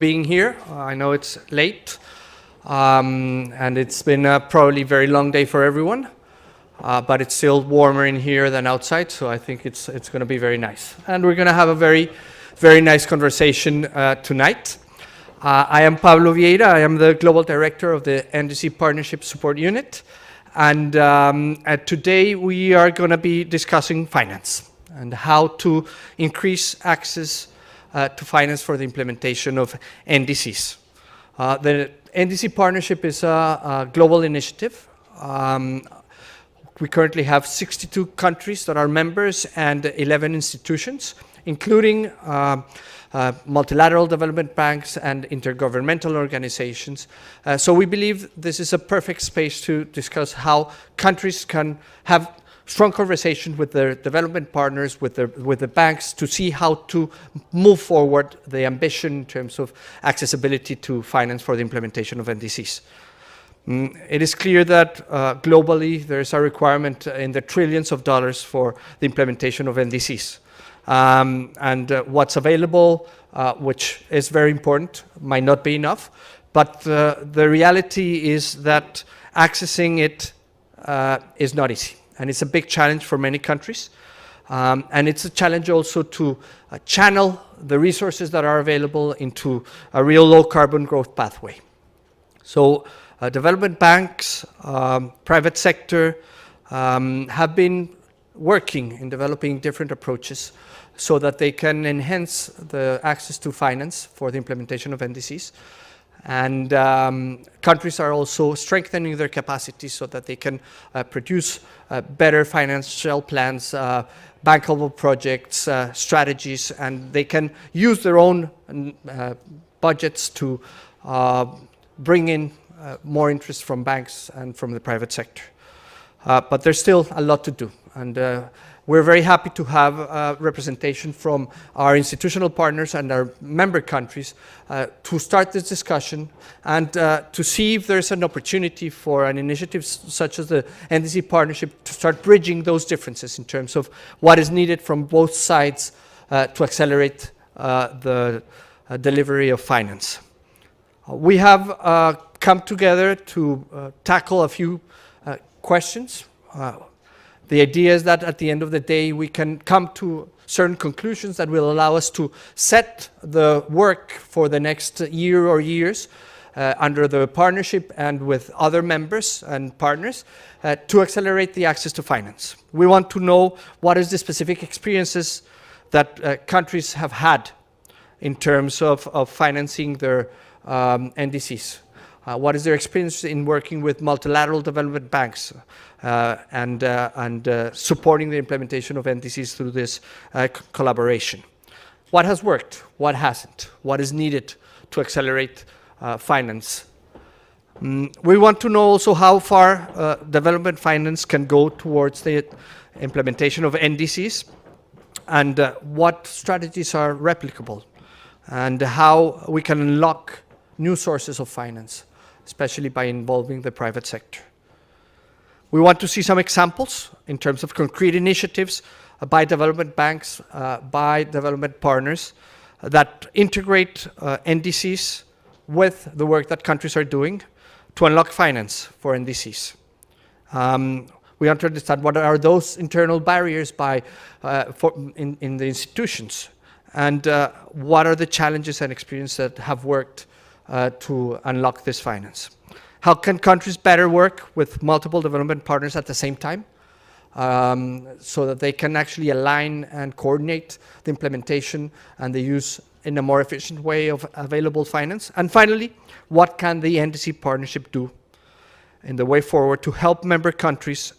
being here. I know it's late, and it's been a probably very long day for everyone, but it's still warmer in here than outside, so I think it's going to be very nice. And we're going to have a very, very nice conversation tonight. I am Pablo Vieira. I am the Global Director of the NDC Partnership Support Unit, and today we are going to be discussing finance and how to increase access to finance for the implementation of NDCs. The NDC Partnership is a global initiative. We currently have 62 countries that are members and 11 institutions, including multilateral development banks and intergovernmental organizations. So we believe this is a perfect space to discuss how countries can have strong conversation with their development partners, with the banks, to see how to move forward the ambition in terms of accessibility to finance for the implementation of NDCs. It is clear that globally there is a requirement in the trillions of dollars for the implementation of NDCs. And what's available, which is very important, might not be enough, but the reality is that accessing it is not easy. And it's a big challenge for many countries. And it's a challenge also to channel the resources that are available into a real low carbon growth pathway. So development banks, private sector have been working in developing different approaches so that they can enhance the access to finance for the implementation of NDCs. And countries are also strengthening their capacity so that they can produce better financial plans, bankable projects, strategies, and they can use their own budgets to bring in more interest from banks and from the private sector. But there's still a lot to do. And we're very happy to have representation from our institutional partners and our member countries to start this discussion and to see if there's an opportunity for an initiative such as the NDC Partnership to start bridging those differences in terms of what is needed from both sides to accelerate the delivery of finance. We have come together to tackle a few questions. The idea is that at the end of the day, we can come to certain conclusions that will allow us to set the work for the next year or years under the partnership and with other members and partners to accelerate the access to finance. We want to know what is the specific experiences that countries have had in terms of financing their NDCs. What is their experience in working with multilateral development banks and supporting the implementation of NDCs through this collaboration? What has worked? What hasn't? What is needed to accelerate finance? We want to know also how far development finance can go towards the implementation of NDCs and what strategies are replicable and how we can unlock new sources of finance, especially by involving the private sector. We want to see some examples in terms of concrete initiatives by development banks, by development partners that integrate NDCs with the work that countries are doing to unlock finance for NDCs. We want to understand what are those internal barriers in the institutions and what are the challenges and experiences that have worked to unlock this finance. How can countries better work with multiple development partners at the same time so that they can actually align and coordinate the implementation and the use in a more efficient way of available finance? And finally, what can the NDC Partnership do in the way forward to help member countries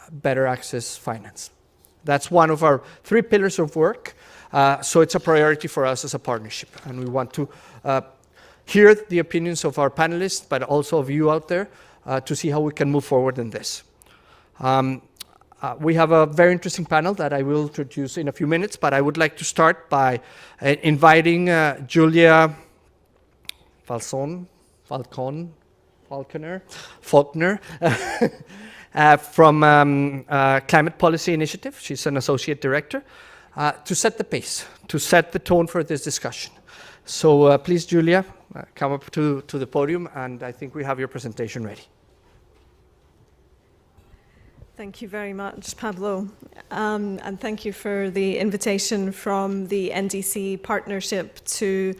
better access finance? That's one of our 3 pillars of work. So it's a priority for us as a partnership, and we want to hear the opinions of our panelists, but also of you out there to see how we can move forward in this. We have a very interesting panel that I will introduce in a few minutes, but I would like to start by inviting Julia Faulkner from Climate Policy Initiative. She's an associate director. to set the pace, to set the tone for this discussion. So please, Julia, come up to the podium, and I think we have your presentation ready. Thank you very much, Pablo. And thank you for the invitation from the NDC Partnership to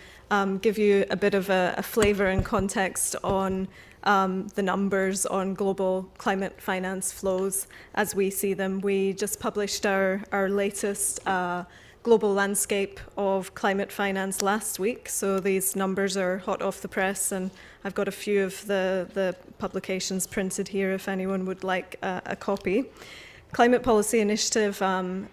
give you a bit of a flavour and context on the numbers on global climate finance flows as we see them. We just published our latest global landscape of climate finance last week, so these numbers are hot off the press, and I've got a few of the publications printed here if anyone would like a copy. Climate Policy Initiative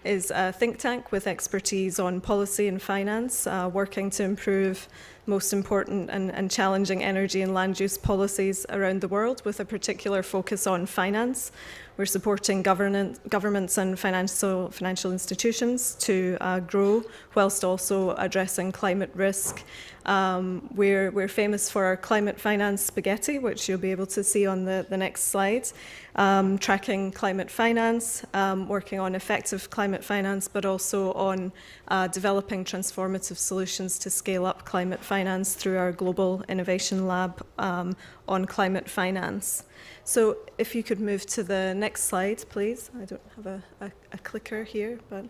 is a think tank with expertise on policy and finance, working to improve most important and challenging energy and land use policies around the world, with a particular focus on finance. We're supporting governments and financial institutions to grow, whilst also addressing climate risk. We're famous for our climate finance spaghetti, which you'll be able to see on the next slide. Tracking climate finance, working on effective climate finance, but also on developing transformative solutions to scale up climate finance through our Global Innovation Lab on climate finance. So if you could move to the next slide, please. I don't have a clicker here, but...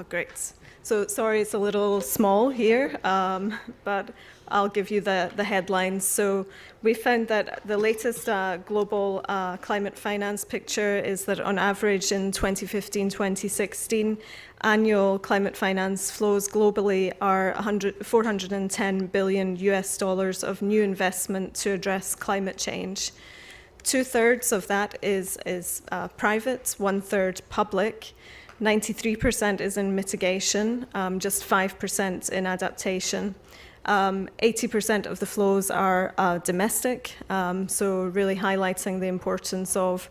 Great. So sorry, it's a little small here, but I'll give you the headlines. So we found that the latest global climate finance picture is that on average in 2015-2016, annual climate finance flows globally are $410 billion of new investment to address climate change. 2/3 of that is private, 1/3 public. 93% is in mitigation, just 5% in adaptation. 80% of the flows are domestic, so really highlighting the importance of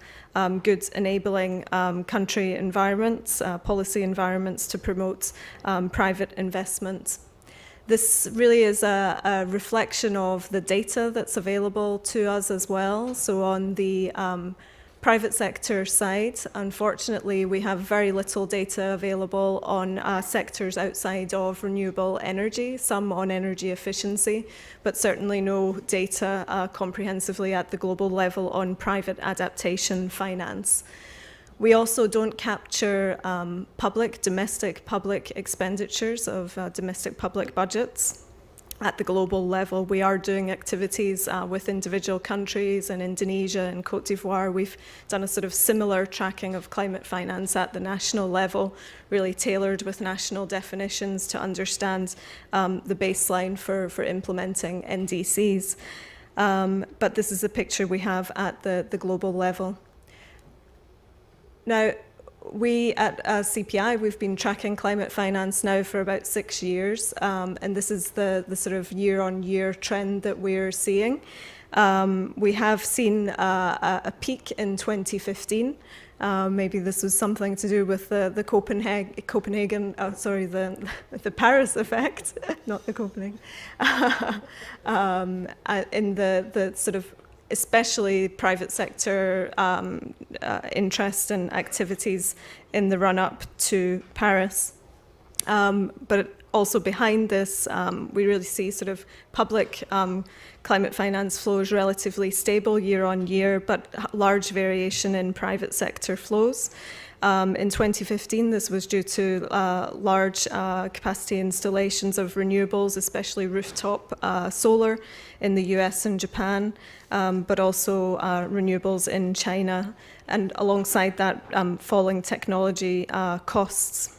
good enabling country environments, policy environments to promote private investment. This really is a reflection of the data that's available to us as well. So on the private sector side, unfortunately, we have very little data available on sectors outside of renewable energy, some on energy efficiency, but certainly no data comprehensively at the global level on private adaptation finance. We also don't capture domestic public expenditures of domestic public budgets. At the global level, we are doing activities with individual countries. In Indonesia and Cote d'Ivoire, we've done a sort of similar tracking of climate finance at the national level, really tailored with national definitions to understand the baseline for implementing NDCs. But this is a picture we have at the global level. Now, we at CPI, we've been tracking climate finance now for about 6 years, and this is the sort of year-on-year trend that we're seeing. We have seen a peak in 2015. Maybe this was something to do with the Paris effect, not the Copenhagen, in the sort of especially private sector interest and activities in the run-up to Paris. But also behind this, we really see sort of public climate finance flows relatively stable year on year, but large variation in private sector flows. In 2015, this was due to large capacity installations of renewables, especially rooftop solar in the US and Japan, but also renewables in China, and alongside that, falling technology costs.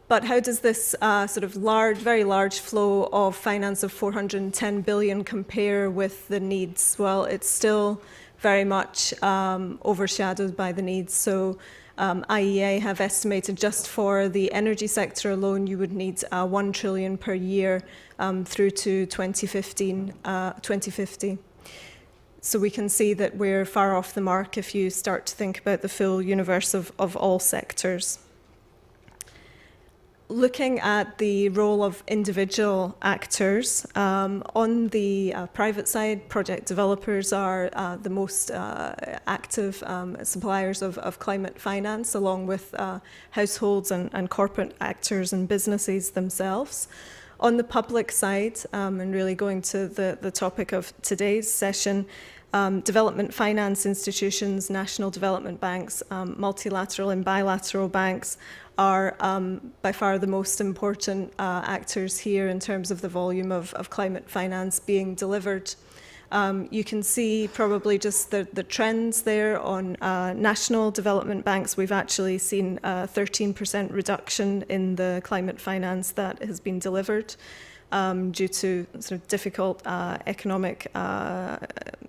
But how does this sort of very large flow of finance of 410 billion compare with the needs? Well, it's still very much overshadowed by the needs. So IEA have estimated just for the energy sector alone, you would need 1 trillion per year through to 2050. So we can see that we're far off the mark if you start to think about the full universe of all sectors. looking at the role of individual actors, on the private side, project developers are the most active suppliers of climate finance, along with households and corporate actors and businesses themselves. On the public side, and really going to the topic of today's session, development finance institutions, national development banks, multilateral and bilateral banks are by far the most important actors here in terms of the volume of climate finance being delivered. You can see probably just the trends there on national development banks. We've actually seen a 13% reduction in the climate finance that has been delivered due to sort of difficult economic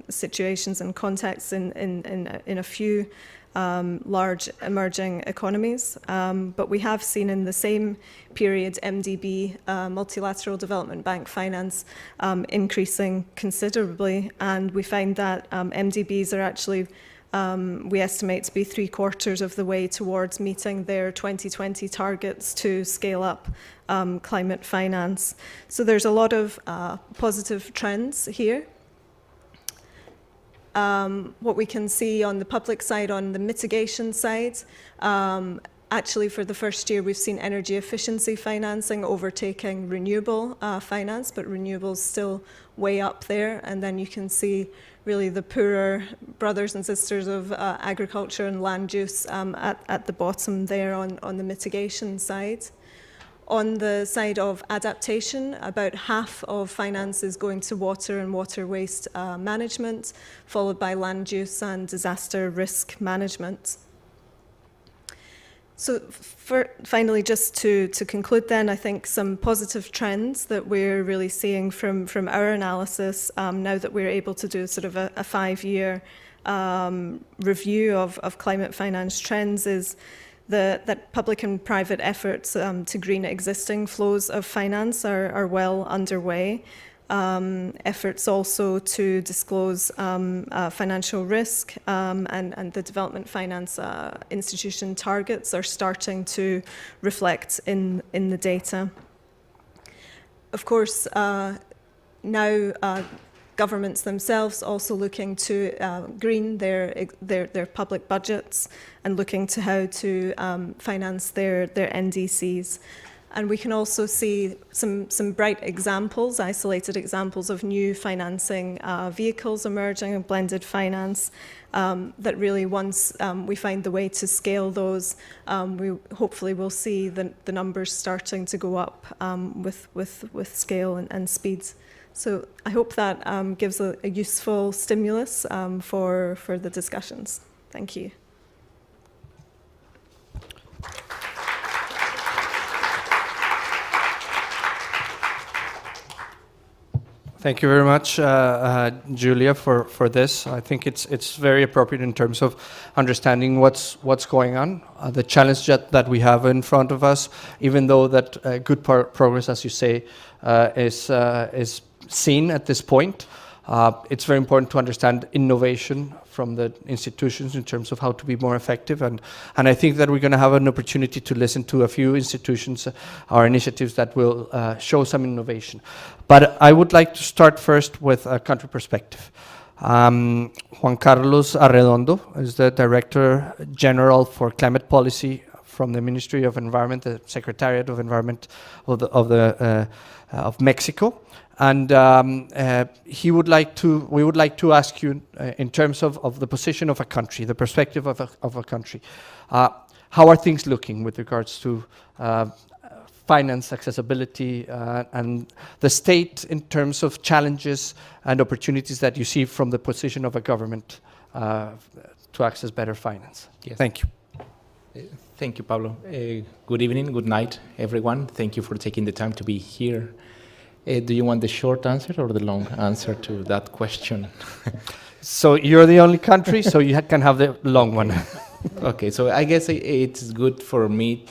situations and contexts in a few large emerging economies. But we have seen in the same period MDB, multilateral development bank finance, increasing considerably, and we find that MDBs are actually we estimate to be 3/4 of the way towards meeting their 2020 targets to scale up climate finance. So there's a lot of positive trends here. What we can see on the public side, on the mitigation side, actually for the first year we've seen energy efficiency financing overtaking renewable finance, but renewables still way up there. And then you can see really the poorer brothers and sisters of agriculture and land use at the bottom there on the mitigation side. On the side of adaptation, about half of finance is going to water and water waste management, followed by land use and disaster risk management. So finally, just to conclude then, I think some positive trends that we're really seeing from our analysis now that we're able to do sort of a 5-year review of climate finance trends is that public and private efforts to green existing flows of finance are well underway. Efforts also to disclose financial risk and the development finance institution targets are starting to reflect in the data. Of course, now governments themselves also looking to green their public budgets and looking to how to finance their NDCs. And we can also see some bright examples, isolated examples of new financing vehicles emerging of blended finance that really once we find the way to scale those, we hopefully will see the numbers starting to go up with scale and speed. So I hope that gives a useful stimulus for the discussions. Thank you. Thank you very much, Julia, for this. I think it's very appropriate in terms of understanding what's going on, the challenge that we have in front of us, even though that good progress, as you say, is seen at this point. It's very important to understand innovation from the institutions in terms of how to be more effective. And I think that we're going to have an opportunity to listen to a few institutions or initiatives that will show some innovation. But I would like to start first with a country perspective. Juan Carlos Arredondo is the Director General for Climate Policy from the Ministry of Environment, the Secretariat of Environment of Mexico. And we would like to ask you, in terms of the position of a country, the perspective of a country, how are things looking with regards to finance accessibility and the state in terms of challenges and opportunities that you see from the position of a government to access better finance? Yes. Thank you. Thank you, Pablo. Good evening, good night, everyone. Thank you for taking the time to be here. Do you want the short answer or the long answer to that question? So you're the only country, so you can have the long one. Okay, so I guess it's good for me,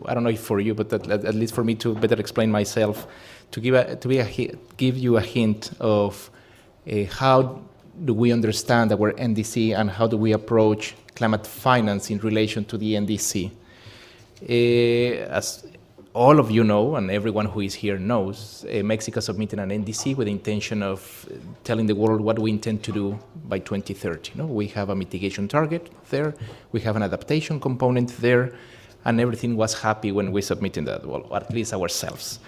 I don't know if for you, but at least for me to better explain myself, to give you a hint of how do we understand our NDC and how do we approach climate finance in relation to the NDC. As all of you know, and everyone who is here knows, Mexico submitted an NDC with the intention of telling the world what we intend to do by 2030. We have a mitigation target there, we have an adaptation component there, and everything was happy when we submitted that, well, or at least ourselves.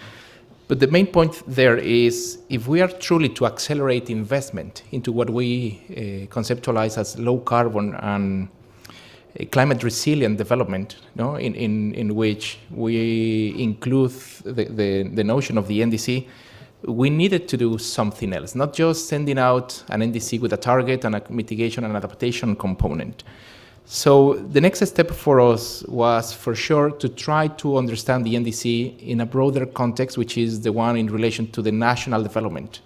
But the main point there is, if we are truly to accelerate investment into what we conceptualize as low carbon and climate resilient development, in which we include the notion of the NDC, we needed to do something else, not just sending out an NDC with a target and a mitigation and adaptation component. So the next step for us was, for sure, to try to understand the NDC in a broader context, which is the one in relation to the national development.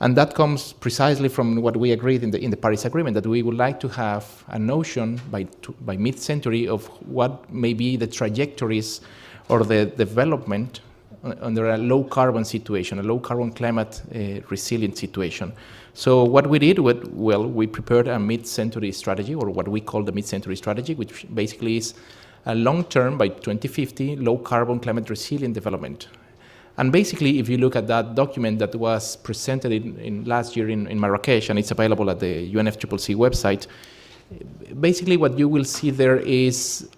And that comes precisely from what we agreed in the Paris Agreement, that we would like to have a notion by mid-century of what may be the trajectories or the development under a low-carbon situation, a low-carbon climate resilient situation. So what we did, we prepared a mid-century strategy, or what we call the mid-century strategy, which basically is a long-term, by 2050, low-carbon climate resilient development. And basically, if you look at that document that was presented in last year in Marrakesh, and it's available at the UNFCCC website, basically what you will see there is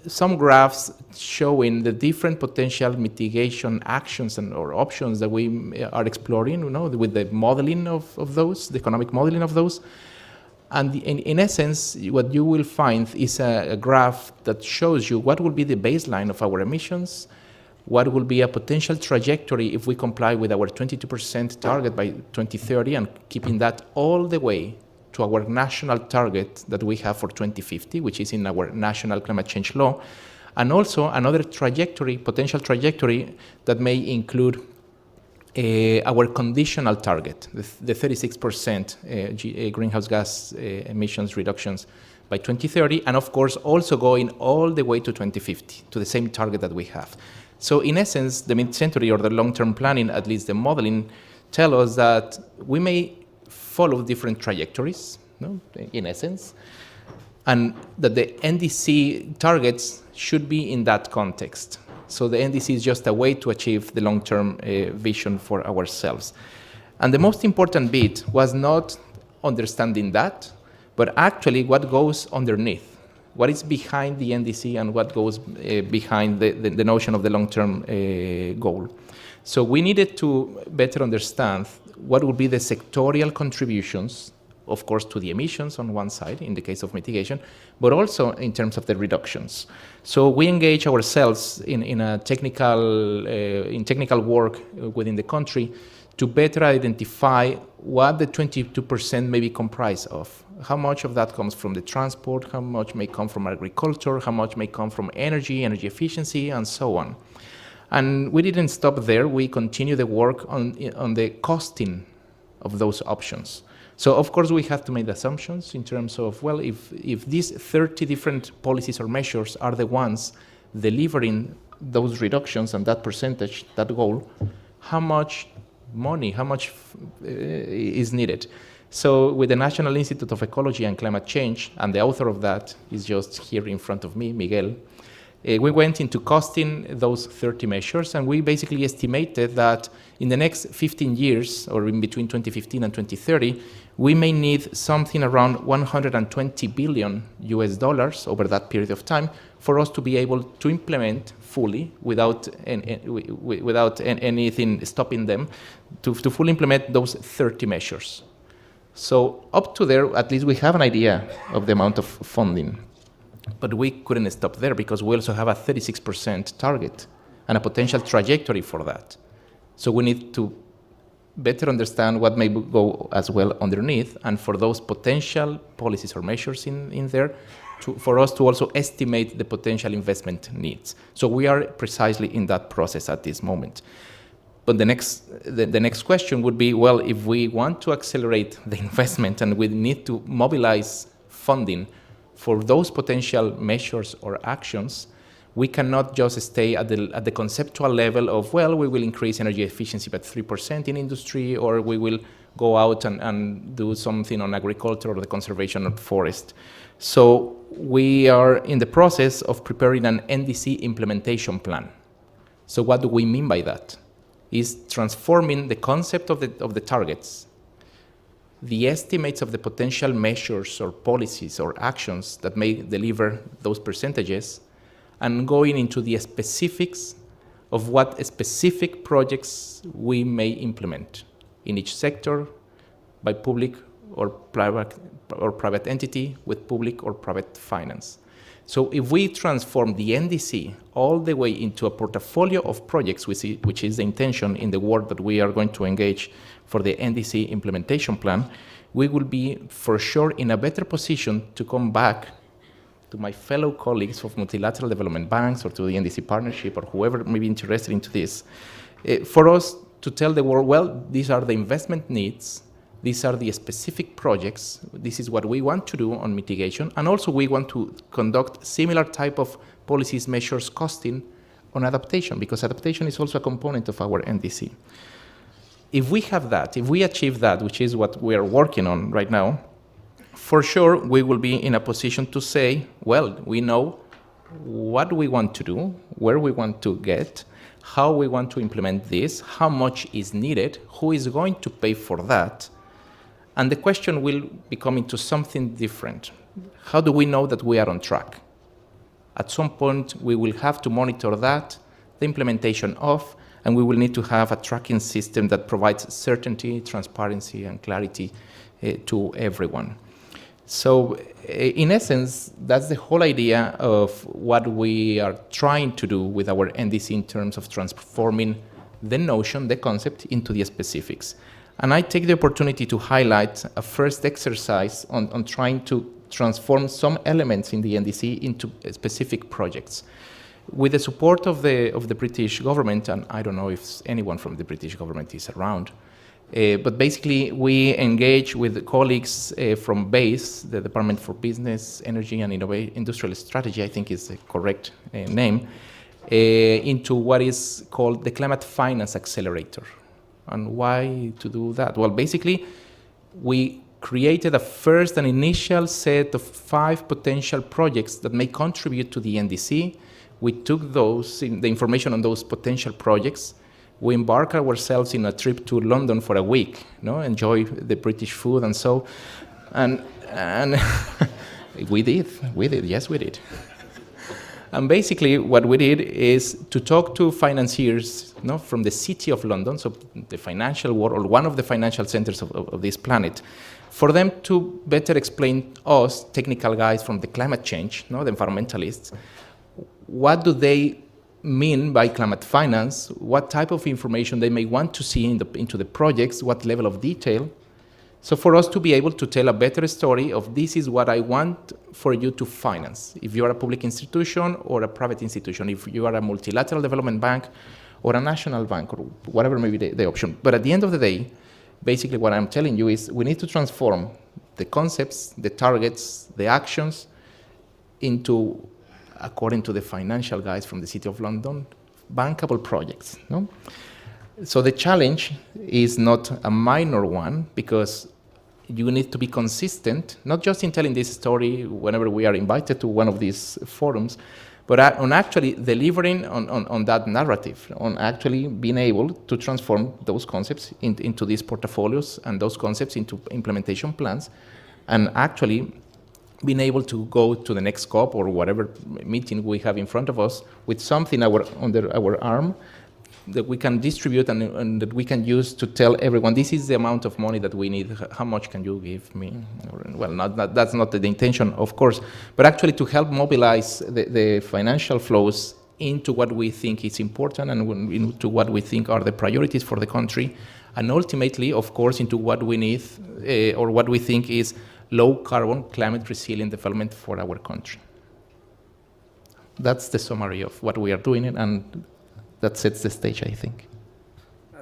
some graphs showing the different potential mitigation actions or options that we are exploring, with the modeling of those, the economic modeling of those. And in essence, what you will find is a graph that shows you what will be the baseline of our emissions, what will be a potential trajectory if we comply with our 22% target by 2030, and keeping that all the way to our national target that we have for 2050, which is in our national climate change law, and also another trajectory, potential trajectory that may include our conditional target, the 36% greenhouse gas emissions reductions by 2030, and of course also going all the way to 2050, to the same target that we have. So in essence, the mid-century or the long-term planning, at least the modeling, tell us that we may follow different trajectories, in essence, and that the NDC targets should be in that context. So the NDC is just a way to achieve the long-term vision for ourselves. And the most important bit was not understanding that, but actually what goes underneath. What is behind the NDC and what goes behind the notion of the long-term goal. So we needed to better understand what would be the sectorial contributions, of course, to the emissions on one side, in the case of mitigation, but also in terms of the reductions. So we engage ourselves in technical work within the country to better identify what the 22% may be comprised of. How much of that comes from the transport, how much may come from agriculture, how much may come from energy efficiency, and so on. And we didn't stop there. We continue the work on the costing of those options. So of course we have to make assumptions in terms of, well, if these 30 different policies or measures are the ones delivering those reductions and that percentage, that goal, how much money, how much is needed? So with the National Institute of Ecology and Climate Change, and the author of that is just here in front of me, Miguel, we went into costing those 30 measures, and we basically estimated that in the next 15 years, or in between 2015 and 2030, we may need something around $120 billion over that period of time for us to be able to implement fully, without anything stopping them, to fully implement those 30 measures. So up to there, at least we have an idea of the amount of funding. But we couldn't stop there because we also have a 36% target and a potential trajectory for that. So we need to better understand what may go as well underneath, and for those potential policies or measures in there, for us to also estimate the potential investment needs. So we are precisely in that process at this moment. But the next question would be, well, if we want to accelerate the investment and we need to mobilize funding for those potential measures or actions, we cannot just stay at the conceptual level of, well, we will increase energy efficiency by 3% in industry, or we will go out and do something on agriculture or the conservation of forest. So we are in the process of preparing an NDC implementation plan. So what do we mean by that? Is transforming the concept of the targets, the estimates of the potential measures or policies or actions that may deliver those percentages, and going into the specifics of what specific projects we may implement in each sector by public or private entity with public or private finance. So if we transform the NDC all the way into a portfolio of projects, which is the intention in the work that we are going to engage for the NDC implementation plan, we will be for sure in a better position to come back to my fellow colleagues of multilateral development banks or to the NDC Partnership or whoever may be interested into this, for us to tell the world, well, these are the investment needs, these are the specific projects, this is what we want to do on mitigation, and also we want to conduct similar type of policies, measures, costing on adaptation, because adaptation is also a component of our NDC. If we have that, if we achieve that, which is what we are working on right now, for sure we will be in a position to say, well, we know what we want to do, where we want to get, how we want to implement this, how much is needed, who is going to pay for that, and the question will become into something different. How do we know that we are on track? At some point, we will have to monitor that, the implementation of, and we will need to have a tracking system that provides certainty, transparency, and clarity to everyone. So in essence, that's the whole idea of what we are trying to do with our NDC in terms of transforming the notion, the concept, into the specifics. And I take the opportunity to highlight a first exercise on trying to transform some elements in the NDC into specific projects. With the support of the British government, and I don't know if anyone from the British government is around, but basically we engage with colleagues from BASE, the Department for Business, Energy and Industrial Strategy, I think is the correct name, into what is called the Climate Finance Accelerator. And why to do that? Well, basically, we created an initial set of 5 potential projects that may contribute to the NDC. We took the information on those potential projects. We embarked ourselves in a trip to London for a week, enjoy the British food and so, and we did, yes, we did. And basically what we did is to talk to financiers from the City of London, so the financial world, or one of the financial centers of this planet, for them to better explain us, technical guys from the climate change, the environmentalists, what do they mean by climate finance, what type of information they may want to see into the projects, what level of detail. So for us to be able to tell a better story of this is what I want for you to finance. If you are a public institution or a private institution, if you are a multilateral development bank or a national bank or whatever may be the option. But at the end of the day, basically what I'm telling you is we need to transform the concepts, the targets, the actions into, according to the financial guys from the City of London, bankable projects. So the challenge is not a minor one, because you need to be consistent, not just in telling this story whenever we are invited to one of these forums, but on actually delivering on that narrative, on actually being able to transform those concepts into these portfolios and those concepts into implementation plans, and actually being able to go to the next COP or whatever meeting we have in front of us with something under our arm that we can distribute and that we can use to tell everyone, this is the amount of money that we need, how much can you give me? Well, that's not the intention, of course, but actually to help mobilize the financial flows into what we think is important and into what we think are the priorities for the country, and ultimately, of course, into what we need or what we think is low carbon, climate resilient development for our country. That's the summary of what we are doing, and that sets the stage, I think.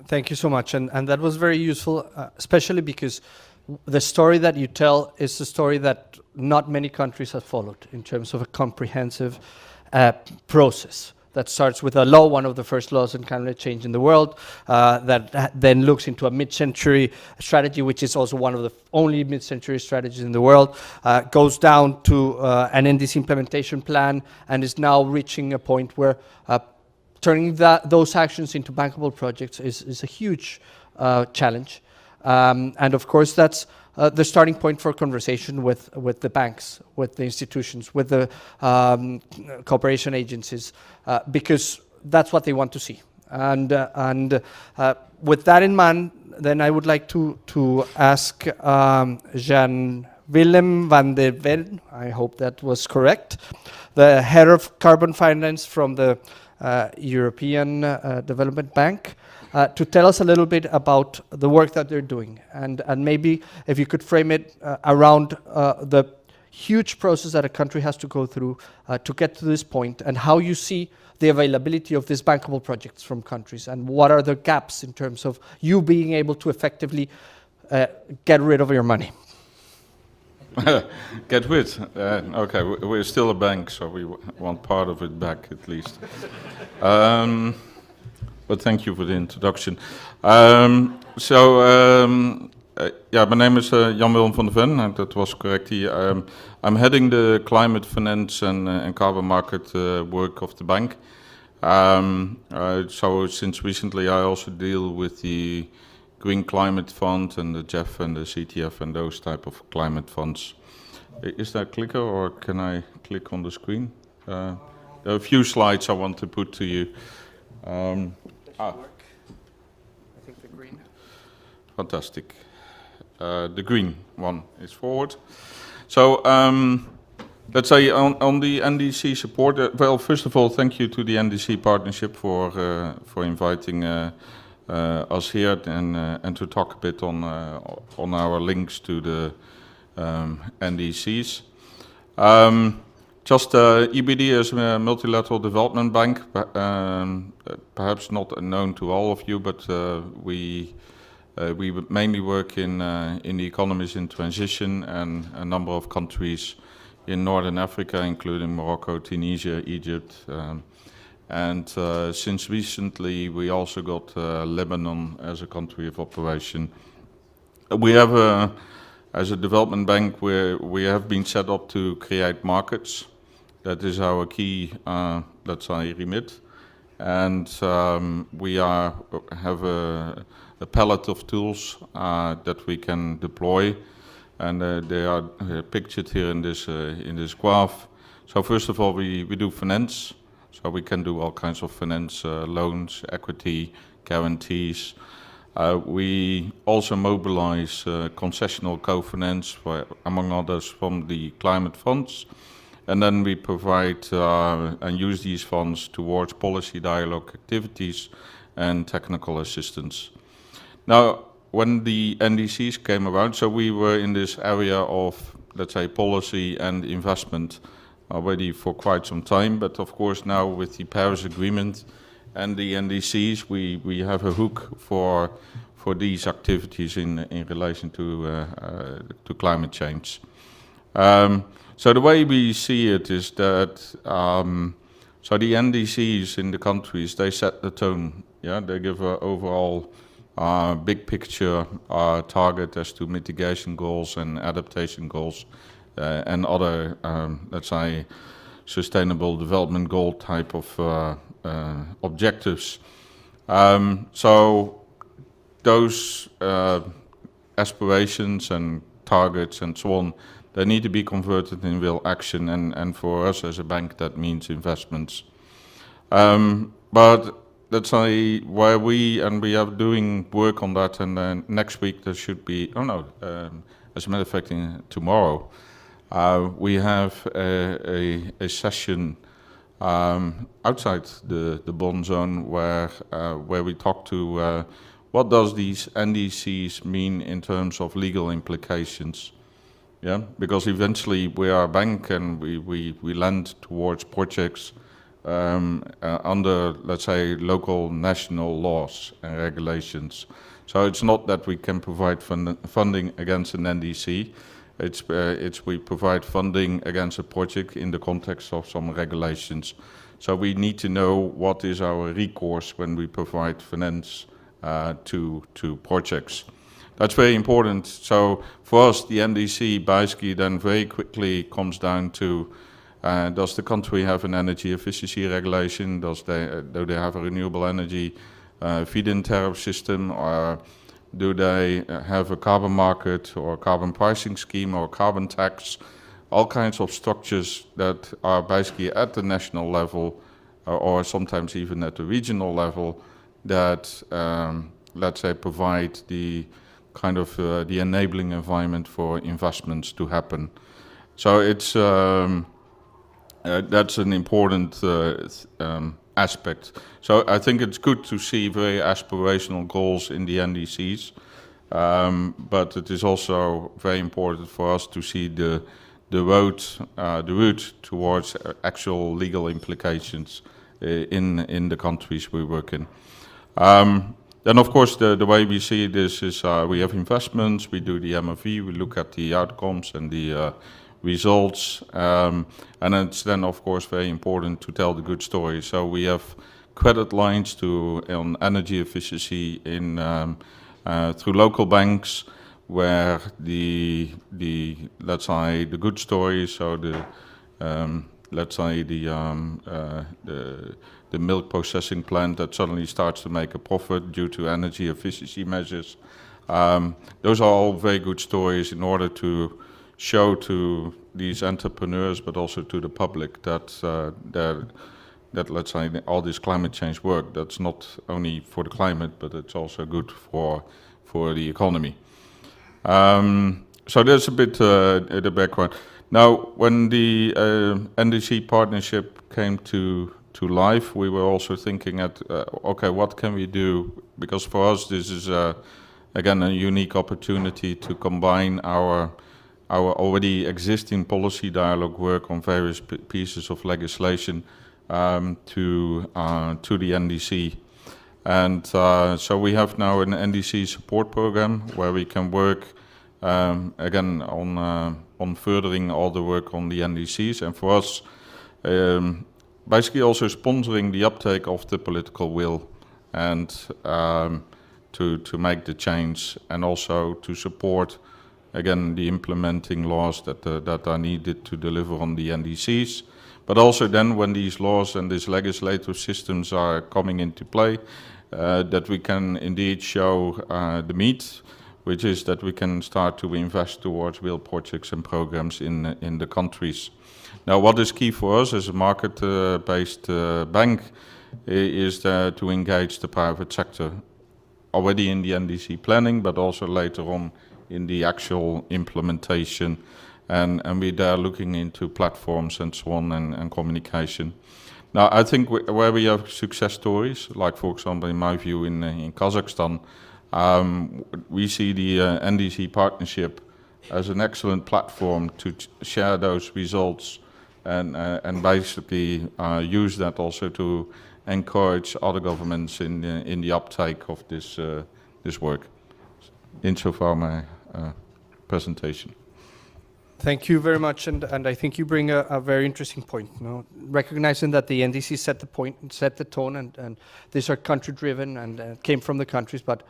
Thank you so much. And that was very useful, especially because the story that you tell is a story that not many countries have followed in terms of a comprehensive process that starts with a law, one of the first laws on climate change in the world, that then looks into a mid-century strategy, which is also one of the only mid-century strategies in the world, goes down to an NDC implementation plan, and is now reaching a point where turning those actions into bankable projects is a huge challenge. And of course, that's the starting point for conversation with the banks, with the institutions, with the cooperation agencies, because that's what they want to see. And with that in mind, then I would like to ask Jan Willem van der Ven, I hope that was correct, the head of carbon finance from the European Development Bank, to tell us a little bit about the work that they're doing. And maybe if you could frame it around the huge process that a country has to go through to get to this point, and how you see the availability of these bankable projects from countries, and what are the gaps in terms of you being able to effectively get rid of your money. Get rid. Okay, we're still a bank, so we want part of it back at least. But thank you for the introduction. Yeah, my name is Jan Willem van der Ven, and that was correct. I'm heading the climate finance and carbon market work of the bank. So since recently, I also deal with the Green Climate Fund and the JEF and the CTF and those type of climate funds. Is that a clicker, or can I click on the screen? There are a few slides I want to put to you. Work. I think the green. Fantastic. The green one is forward. So let's say on the NDC support. Well, first of all, thank you to the NDC Partnership for inviting us here and to talk a bit on our links to the NDCs. Just EBD is a multilateral development bank, perhaps not known to all of you, but we mainly work in the economies in transition and a number of countries in Northern Africa, including Morocco, Tunisia, Egypt, and since recently we also got Lebanon as a country of operation. We have as a development bank, we have been set up to create markets. That is our key, let's say, remit. And we have a palette of tools that we can deploy, and they are pictured here in this graph. So first of all, we do finance. So we can do all kinds of finance, loans, equity, guarantees. We also mobilize concessional co-finance, among others, from the climate funds. And then we provide and use these funds towards policy dialogue activities and technical assistance. Now, when the NDCs came around, so we were in this area of, let's say, policy and investment already for quite some time. But of course, now with the Paris Agreement and the NDCs, we have a hook for these activities in relation to climate change. So the way we see it is that so the NDCs in the countries, they set the tone. Yeah, they give an overall big picture target as to mitigation goals and adaptation goals and other, let's say, sustainable development goal type of objectives. So those aspirations and targets and so on, they need to be converted in real action, and for us as a bank, that means investments. But let's say where we are doing work on that, and then next week there should be, as a matter of fact, tomorrow, we have a session outside the bond zone where we talk to what does these NDCs mean in terms of legal implications. Yeah, because eventually we are a bank and we lend towards projects under, let's say, local national laws and regulations. So it's not that we can provide funding against an NDC. It's we provide funding against a project in the context of some regulations. So we need to know what is our recourse when we provide finance to projects. That's very important. So for us, the NDC basically then very quickly comes down to Does the country have an energy efficiency regulation? Do they have a renewable energy feed-in tariff system? Or do they have a carbon market or a carbon pricing scheme or carbon tax? All kinds of structures that are basically at the national level or sometimes even at the regional level that, let's say, provide the kind of the enabling environment for investments to happen. So it's that's an important aspect. So I think it's good to see very aspirational goals in the NDCs, but it is also very important for us to see the route towards actual legal implications in the countries we work in. Then, of course, the way we see this is we have investments, we do the MFE, we look at the outcomes and the results, and it's then, of course, very important to tell the good story. So we have credit lines on energy efficiency through local banks, where the let's say the good story, so let's say the milk processing plant that suddenly starts to make a profit due to energy efficiency measures. Those are all very good stories in order to show to these entrepreneurs, but also to the public, that let's say all this climate change work, that's not only for the climate, but it's also good for the economy. So there's a bit the background. Now, when the NDC partnership came to life, we were also thinking okay, what can we do? Because for us, this is again a unique opportunity to combine our already existing policy dialogue work on various pieces of legislation to the NDC. And so we have now an NDC support program where we can work again on furthering all the work on the NDCs, and for us basically also sponsoring the uptake of the political will and to make the change, and also to support again the implementing laws that are needed to deliver on the NDCs. But also then when these laws and these legislative systems are coming into play, that we can indeed show the meat, which is that we can start to invest towards real projects and programs in the countries. Now, what is key for us as a market-based bank is to engage the private sector, already in the NDC planning, but also later on in the actual implementation. And we're there looking into platforms and so on and communication. Now, I think where we have success stories, like for example, in my view, in Kazakhstan, we see the NDC partnership as an excellent platform to share those results and basically use that also to encourage other governments in the uptake of this work. Insofar my presentation. Thank you very much, and I think you bring a very interesting point. Recognizing that the NDC set the tone, and these are country-driven and came from the countries, but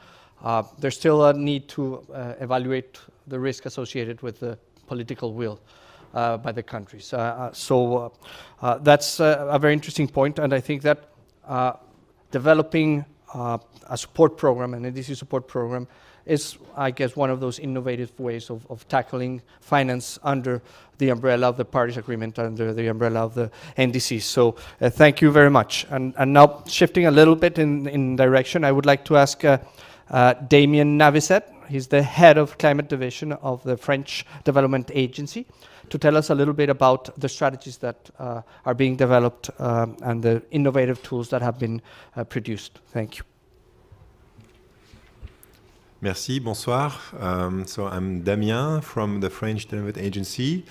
there's still a need to evaluate the risk associated with the political will by the countries. So that's a very interesting point, and I think that developing a support program, an NDC support program, is, I guess, one of those innovative ways of tackling finance under the umbrella of the Paris Agreement, under the umbrella of the NDC. So thank you very much. And now shifting a little bit in direction, I would like to ask Damien Navisset. He's the head of climate division of the French Development Agency, to tell us a little bit about the strategies that are being developed and the innovative tools that have been produced. Thank you. Merci, bonsoir. So I'm Damien from the French Development Agency.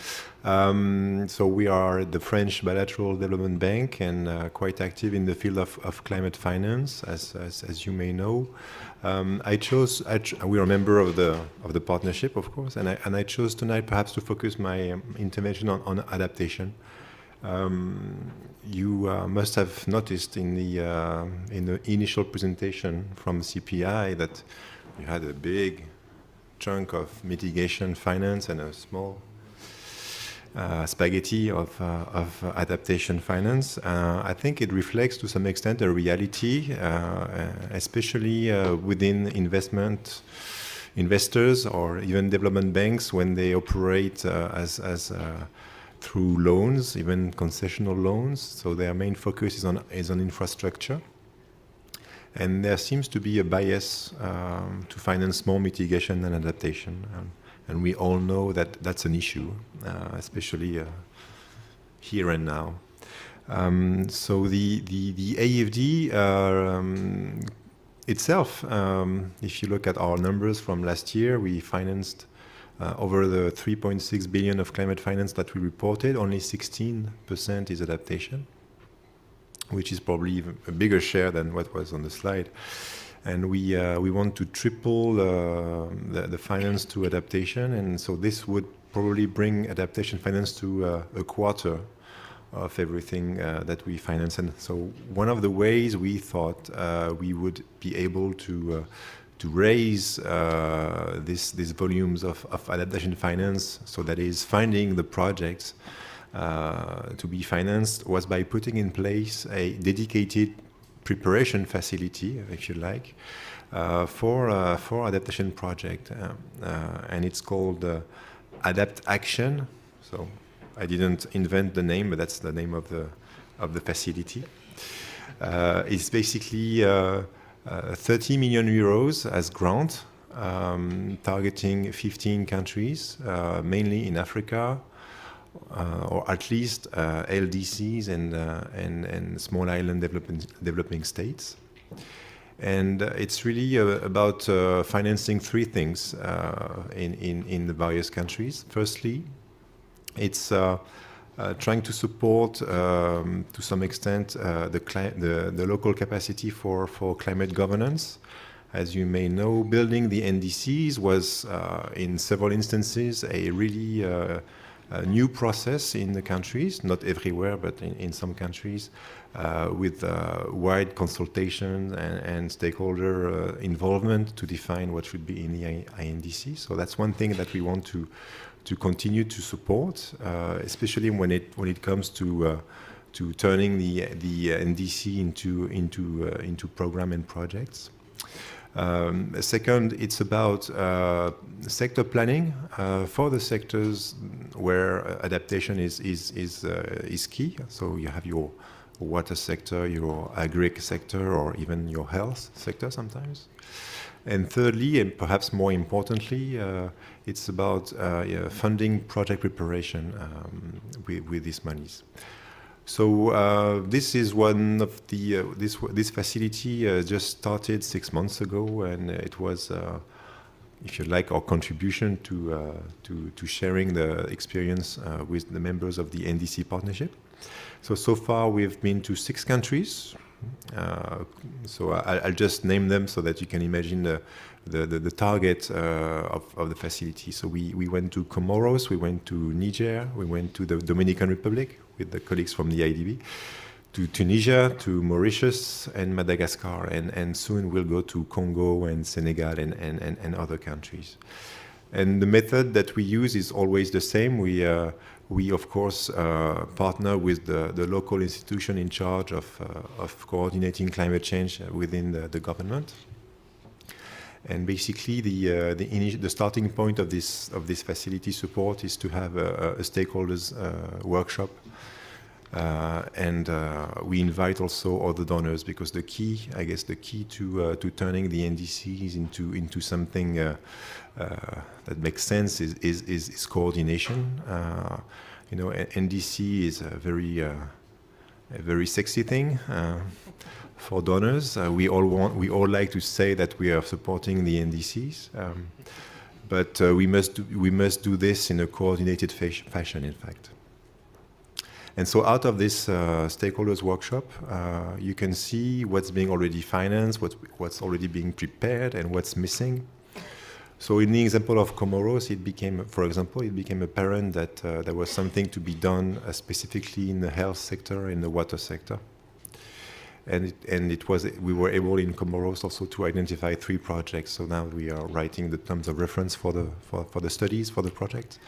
So we are the French Bilateral Development Bank and quite active in the field of climate finance, as you may know. We are a member of the partnership, of course, and I chose tonight perhaps to focus my intervention on adaptation. You must have noticed in the initial presentation from CPI that you had a big chunk of mitigation finance and a small spaghetti of adaptation finance. I think it reflects to some extent a reality, especially within investors or even development banks when they operate through loans, even concessional loans. So their main focus is on infrastructure. And there seems to be a bias to finance more mitigation than adaptation. And we all know that that's an issue, especially here and now. So the AFD itself, if you look at our numbers from last year, we financed over the 3.6 billion of climate finance that we reported, only 16% is adaptation, which is probably even a bigger share than what was on the slide. And we want to triple the finance to adaptation, and so this would probably bring adaptation finance to a quarter of everything that we finance. And so one of the ways we thought we would be able to raise these volumes of adaptation finance, so that is finding the projects to be financed, was by putting in place a dedicated preparation facility, if you like, for adaptation project, and it's called Adaptation. So I didn't invent the name, but that's the name of the facility. It's basically 30 million euros as grant, targeting 15 countries, mainly in Africa, or at least LDCs and small island developing states. And it's really about financing three things in the various countries. Firstly, it's trying to support, to some extent, the local capacity for climate governance. As you may know, building the NDCs was, in several instances, a really a new process in the countries, not everywhere, but in some countries, with wide consultation and stakeholder involvement to define what should be in the INDC. So that's one thing that we want to continue to support, especially when it comes to turning the NDC into program and projects. Second, it's about sector planning for the sectors where adaptation is key. So you have your water sector, your agri sector, or even your health sector sometimes. And thirdly, and perhaps more importantly, it's about funding project preparation with these monies. So this is one of the this facility just started 6 months ago, and it was, if you like, our contribution to sharing the experience with the members of the NDC Partnership. So far we've been to 6 countries. So I'll just name them so that you can imagine the target of the facility. So we went to Comoros, we went to Niger, we went to the Dominican Republic with the colleagues from the IDB, to Tunisia, to Mauritius and Madagascar, and soon we'll go to Congo and Senegal and other countries. And the method that we use is always the same. We of course partner with the local institution in charge of coordinating climate change within the government. And basically, the starting point of this facility support is to have a stakeholders workshop, and we invite also other donors, because the key to turning the NDCs into something that makes sense is coordination. NDC is a very sexy thing for donors. We all like to say that we are supporting the NDCs, but we must do this in a coordinated fashion, in fact. And so out of this stakeholders workshop, you can see what's being already financed, what's already being prepared, and what's missing. So in the example of Comoros, it became apparent that there was something to be done specifically in the health sector, in the water sector. and we were able in Comoros also to identify 3 projects. So now we are writing the terms of reference for the studies for the project.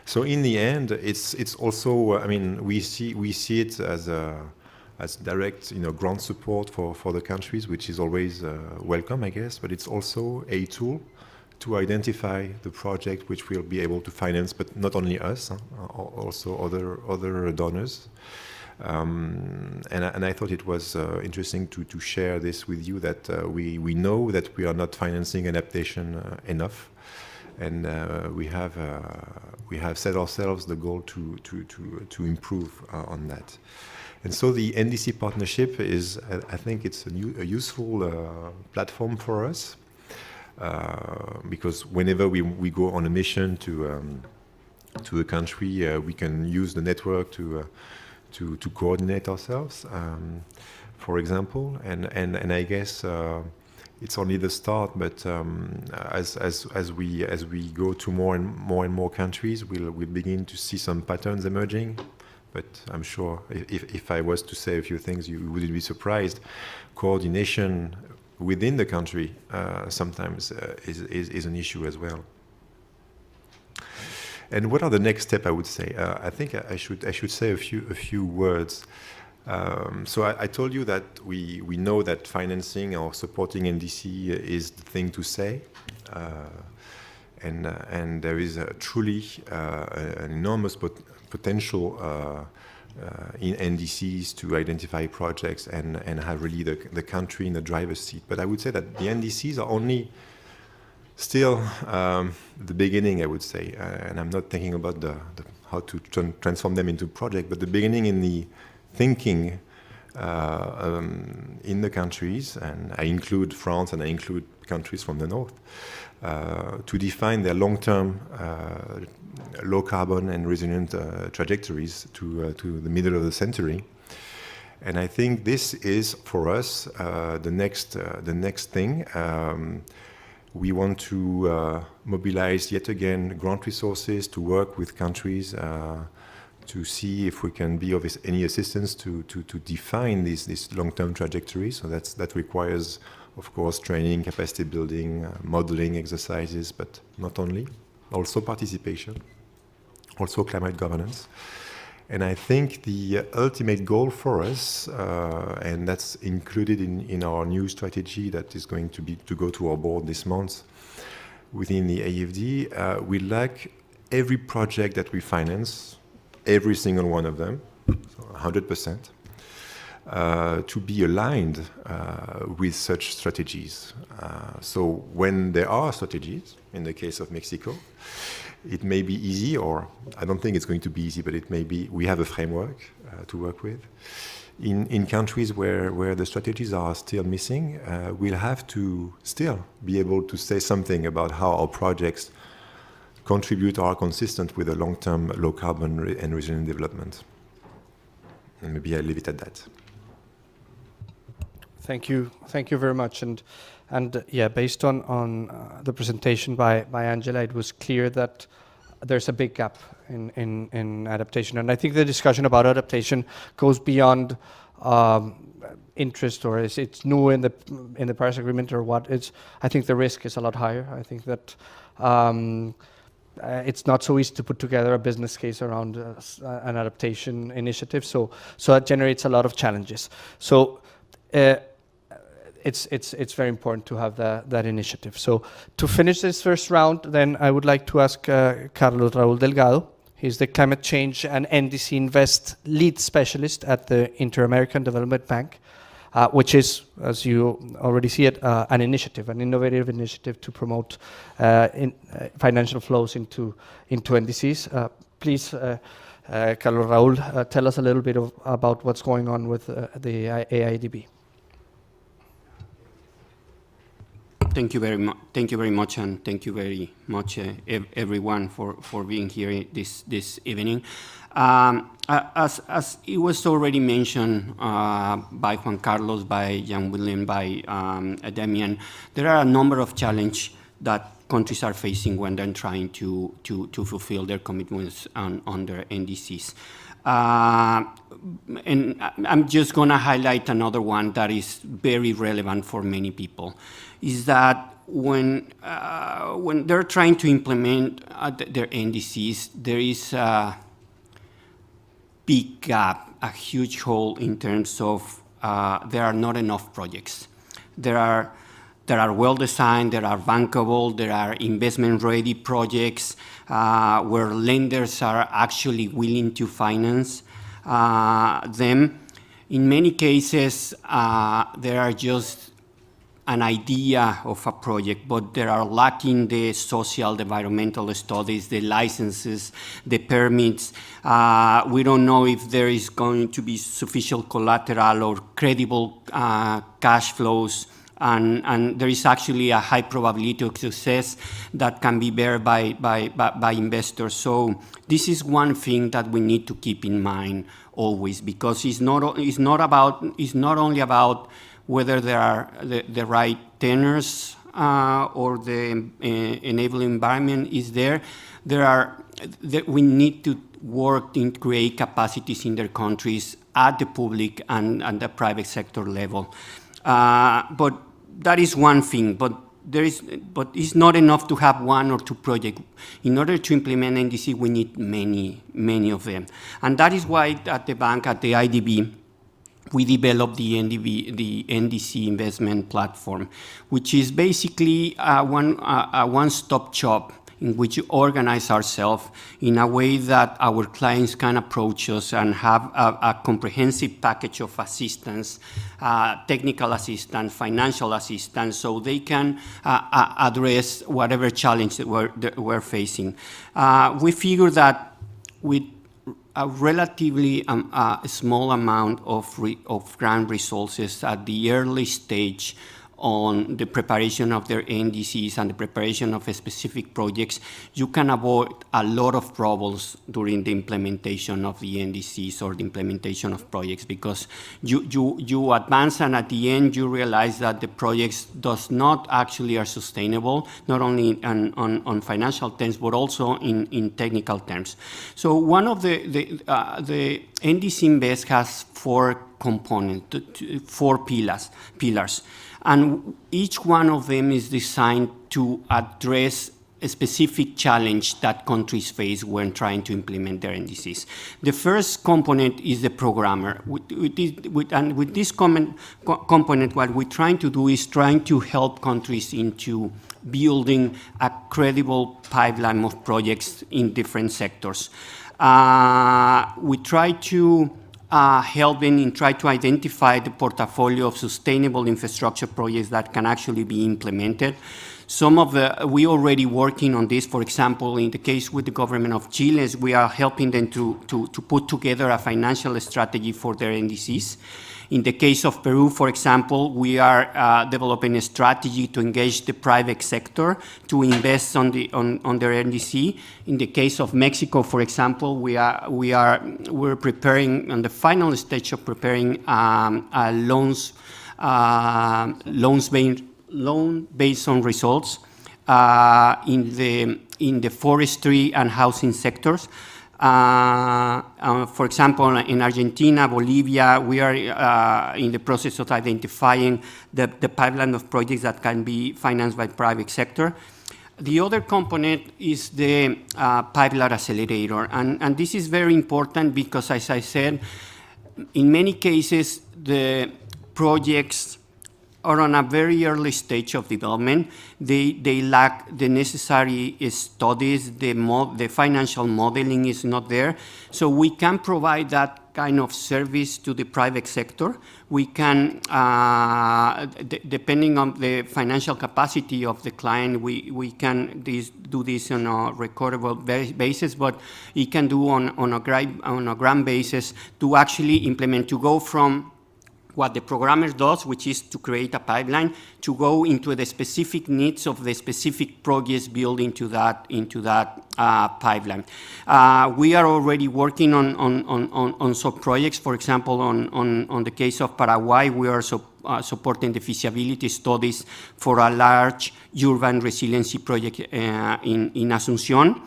So in the end, it's also, I mean, we see it as direct, grant support for the countries, which is always welcome, I guess. But it's also a tool to identify the project which will be able to finance, but not only us, also other donors. And I thought it was interesting to share this with you, that we know that we are not financing adaptation enough, and we have set ourselves the goal to improve on that. And so the NDC Partnership is, I think it's a useful platform for us, because whenever we go on a mission to a country, we can use the network to coordinate ourselves, for example, and I guess it's only the start. But as we go to more and more countries, we'll begin to see some patterns emerging. But I'm sure if I was to say a few things, you wouldn't be surprised. Coordination within the country sometimes is an issue as well. And what are the next steps? I would say. I think I should say a few words. So I told you that we know that financing or supporting NDC is the thing to say, and there is truly an enormous potential in NDCs to identify projects and have really the country in the driver's seat. But I would say that the NDCs are only still the beginning, I would say, and I'm not thinking about how to transform them into project, but the beginning in the thinking in the countries, and I include France and I include countries from the north, to define their long-term low carbon and resilient trajectories to the middle of the century. And I think this is for us the next thing. We want to mobilize yet again grant resources to work with countries to see if we can be of any assistance to define these long-term trajectories. So that requires, of course, training, capacity building, modeling exercises, but not only, also participation, also climate governance. And I think the ultimate goal for us, and that's included in our new strategy that is going to go to our board this month within the AFD, we like every project that we finance, every single one of them, so 100%, to be aligned with such strategies. So when there are strategies, in the case of Mexico, it may be easy, or I don't think it's going to be easy, but it may be, we have a framework to work with. In countries where the strategies are still missing, we'll have to still be able to say something about how our projects contribute or are consistent with a long-term low-carbon and resilient development. And maybe I'll leave it at that. Thank you very much. And yeah, based on the presentation by Angela, it was clear that there's a big gap in adaptation. And I think the discussion about adaptation goes beyond interest, or it's new in the Paris Agreement, or what. I think the risk is a lot higher. I think that it's not so easy to put together a business case around an adaptation initiative. So that generates a lot of challenges. So it's very important to have that initiative. So to finish this first round, then I would like to ask Carlos Raúl Delgado. He's the Climate Change and NDC Invest lead specialist at the Inter-American Development Bank, which is, as you already see it, an innovative initiative to promote financial flows into NDCs. Please, Carlos Raúl, tell us a little bit about what's going on with the AIDB. Thank you very much. Thank you very much, and thank you very much, everyone, for being here this evening. As it was already mentioned by Juan Carlos, by Jan William, by Damian, there are a number of challenges that countries are facing when they're trying to fulfill their commitments on their NDCs. And I'm just going to highlight another one that is very relevant for many people, is that when they're trying to implement their NDCs, there is a big gap, a huge hole in terms of there are not enough projects. There are well-designed, there are bankable, there are investment-ready projects where lenders are actually willing to finance them. In many cases, there are just an idea of a project, but there are lacking the social, the environmental studies, the licenses, the permits. We don't know if there is going to be sufficient collateral or credible cash flows. And there is actually a high probability of success that can be borne by investors. So this is one thing that we need to keep in mind always, because it's not only about whether there are the right tenors or the enabling environment is there. We need to work to create capacities in their countries at the public and the private sector level. But that is one thing, but it's not enough to have one or two projects. In order to implement NDC, we need many of them. And that is why at the bank, at the IDB, we developed the NDC investment platform, which is basically a one-stop shop in which we organize ourselves in a way that our clients can approach us and have a comprehensive package of assistance, technical assistance, financial assistance, so they can address whatever challenge that we're facing. We figure that with a relatively small amount of grant resources at the early stage on the preparation of their NDCs and the preparation of specific projects, you can avoid a lot of troubles during the implementation of the NDCs or the implementation of projects, because you advance and at the end you realize that the projects does not actually are sustainable, not only on financial terms, but also in technical terms. So one of the NDC Invest has 4 components, 4 pillars. And each one of them is designed to address a specific challenge that countries face when trying to implement their NDCs. The first component is the programmer. With this component, what we're trying to do is trying to help countries into building a credible pipeline of projects in different sectors. We try to help them and try to identify the portfolio of sustainable infrastructure projects that can actually be implemented. We already working on this. For example, in the case with the government of Chile, we are helping them to put together a financial strategy for their NDCs. In the case of Peru, for example, we are developing a strategy to engage the private sector to invest on their NDC. In the case of Mexico, for example, we're preparing on the final stage of preparing loans based on results in the forestry and housing sectors. For example, in Argentina, Bolivia, we are in the process of identifying the pipeline of projects that can be financed by private sector. The other component is the pipeline accelerator, and this is very important because, as I said, in many cases, the projects are on a very early stage of development. They lack the necessary studies, the financial modeling is not there. So we can provide that kind of service to the private sector. We can, depending on the financial capacity of the client, we can do this on a recordable basis, but it can do on a grant basis to actually implement, to go from what the programmer does, which is to create a pipeline, to go into the specific needs of the specific projects built into that pipeline. We are already working on some projects. For example, on the case of Paraguay, we are supporting the feasibility studies for a large urban resiliency project in Asunción.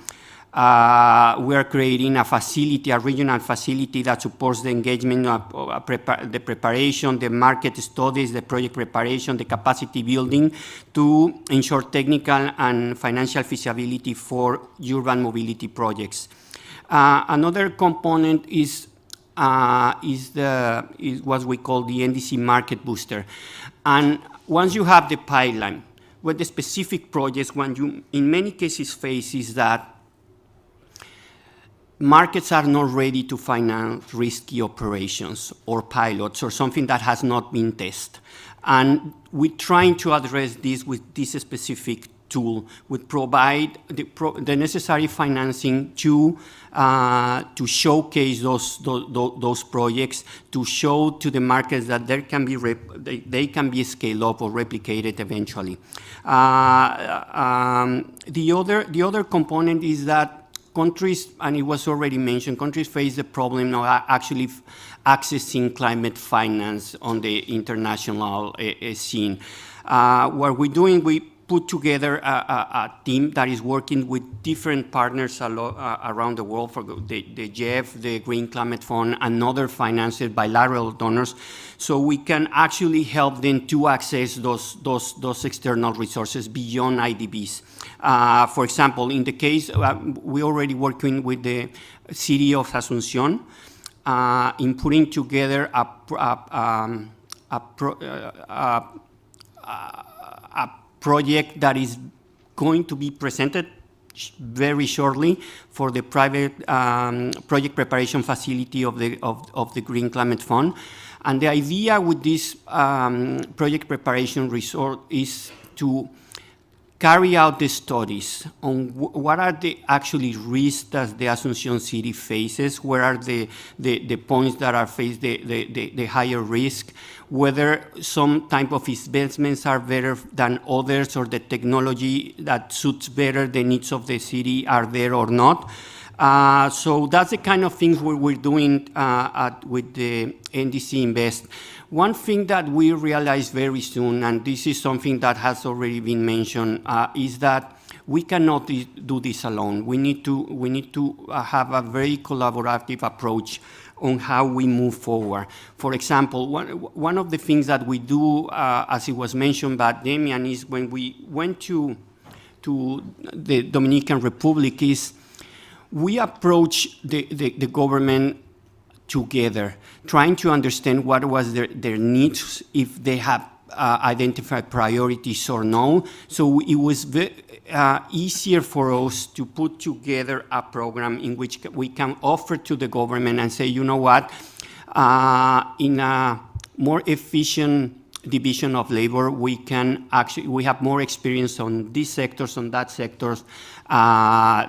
We are creating a facility, a regional facility that supports the engagement of the preparation, the market studies, the project preparation, the capacity building to ensure technical and financial feasibility for urban mobility projects. Another component is what we call the NDC Market Booster. And once you have the pipeline, what the specific projects, when you, in many cases, face is that markets are not ready to finance risky operations or pilots or something that has not been tested. And we're trying to address this with this specific tool, would provide the necessary financing to showcase those projects, to show to the markets that they can be scaled up or replicated eventually. The other component is that countries, and it was already mentioned, countries face the problem of actually accessing climate finance on the international scene. What we're doing, we put together a team that is working with different partners around the world, for the GEF, the Green Climate Fund, and other financial bilateral donors, so we can actually help them to access those external resources beyond IDBs. For example, in the case, we're already working with the city of Asunción in putting together a project that is going to be presented very shortly for the private project preparation facility of the Green Climate Fund. And the idea with this project preparation resort is to carry out the studies on what are the actually risks that the Asunción city faces, where are the points that are faced the higher risk, whether some type of investments are better than others, or the technology that suits better the needs of the city are there or not. So that's the kind of things we're doing with the NDC Invest. One thing that we realized very soon, and this is something that has already been mentioned, is that we cannot do this alone. We need to have a very collaborative approach on how we move forward. For example, one of the things that we do, as it was mentioned by Damian, is when we went to the Dominican Republic, is we approach the government together, trying to understand what was their needs, if they have identified priorities or no. So it was easier for us to put together a program in which we can offer to the government and say, you know what, in a more efficient division of labor, we have more experience on these sectors, on that sectors.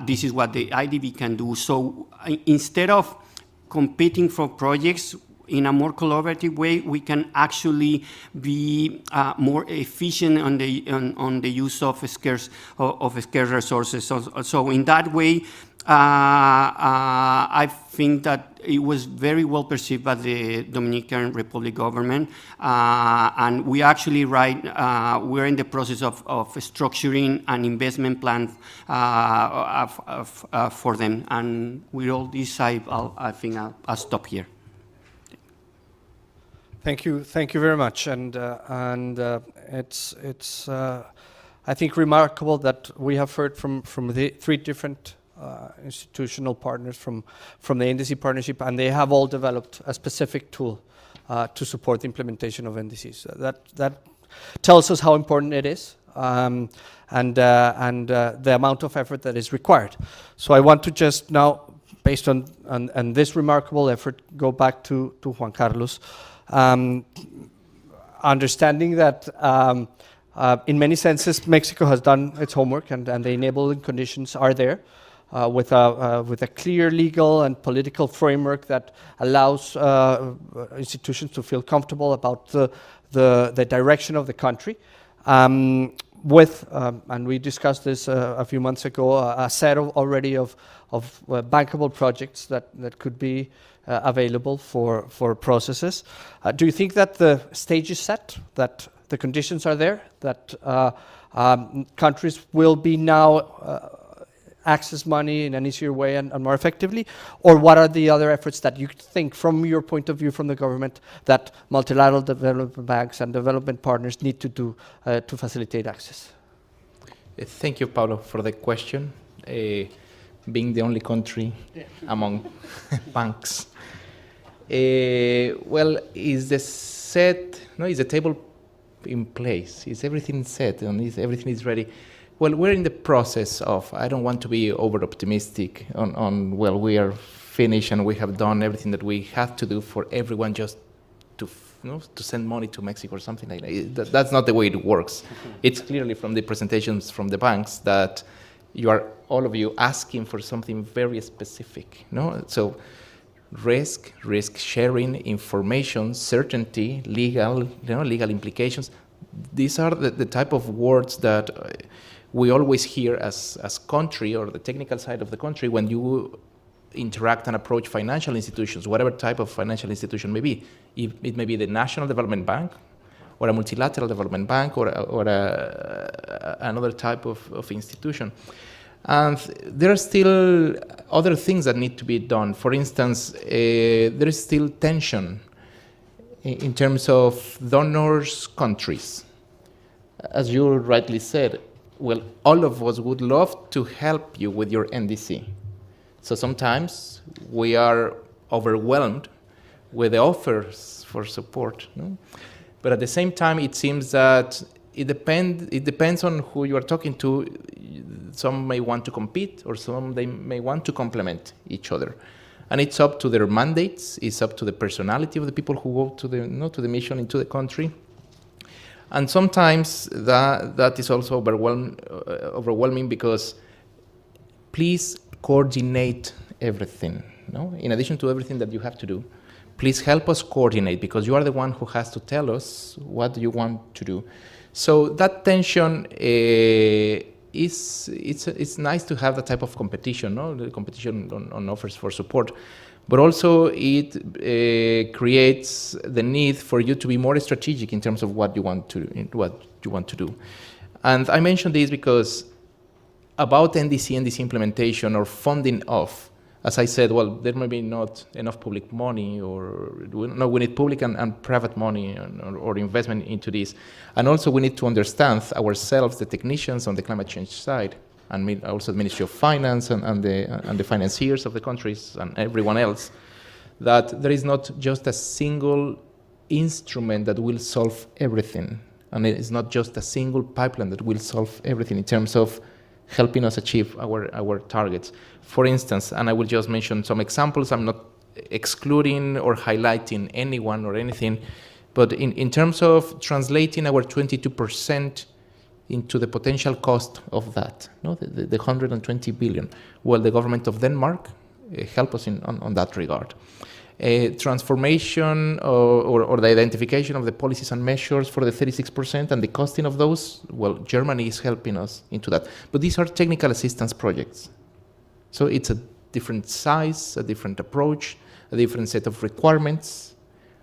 This is what the IDB can do. So instead of competing for projects in a more collaborative way, we can actually be more efficient on the use of scarce resources. So in that way, I think that it was very well perceived by the Dominican Republic government, and we actually we're in the process of structuring an investment plan for them. And with all this, I think I'll stop here. Thank you very much. And it's I think remarkable that we have heard from the three different institutional partners from the NDC Partnership, and they have all developed a specific tool to support the implementation of NDCs. That tells us how important it is, and the amount of effort that is required. So I want to just now, based on this remarkable effort, go back to Juan Carlos, understanding that in many senses Mexico has done its homework, and the enabling conditions are there. With a clear legal and political framework that allows institutions to feel comfortable about the direction of the country. And we discussed this a few months ago, a set already of bankable projects that could be available for processes. Do you think that the stage is set, that the conditions are there, that countries will be now access money in an easier way and more effectively? Or what are the other efforts that you think, from your point of view from the government, that multilateral development banks and development partners need to do to facilitate access? Thank you, Paulo, for the question. Being the only country among banks. Well, is the table in place? Is everything set and everything is ready? Well, we're in the process of, I don't want to be over optimistic on well, we are finished and we have done everything that we have to do for everyone just to send money to Mexico or something like that. That's not the way it works. It's clearly from the presentations from the banks that you are, all of you, asking for something very specific. So risk sharing, information, certainty, legal implications. These are the type of words that we always hear as country, or the technical side of the country, when you interact and approach financial institutions, whatever type of financial institution may be. It may be the National Development Bank, or a multilateral development bank, or another type of institution. And there are still other things that need to be done. For instance, there is still tension in terms of donors' countries. As you rightly said, well, all of us would love to help you with your NDC. So sometimes we are overwhelmed with the offers for support. But at the same time, it seems that it depends on who you are talking to. Some may want to compete, or they may want to complement each other. And it's up to their mandates, it's up to the personality of the people who go to the mission into the country. And sometimes that is also overwhelming, because please coordinate everything. In addition to everything that you have to do, please help us coordinate, because you are the one who has to tell us what you want to do. So that tension it's nice to have that type of competition, the competition on offers for support, but also it creates the need for you to be more strategic in terms of what you want to do. And I mention this because about NDC implementation or funding of, as I said, well, there may be not enough public money, or we need public and private money or investment into this. And also we need to understand ourselves, the technicians on the climate change side, and also the Ministry of Finance and the financiers of the countries and everyone else, that there is not just a single instrument that will solve everything. And it is not just a single pipeline that will solve everything in terms of helping us achieve our targets. For instance, and I will just mention some examples, I'm not excluding or highlighting anyone or anything, but in terms of translating our 22% into the potential cost of that, the 120 billion, well, the government of Denmark help us on that regard. Transformation or the identification of the policies and measures for the 36% and the costing of those, well, Germany is helping us into that. But these are technical assistance projects. So it's a different size, a different approach, a different set of requirements.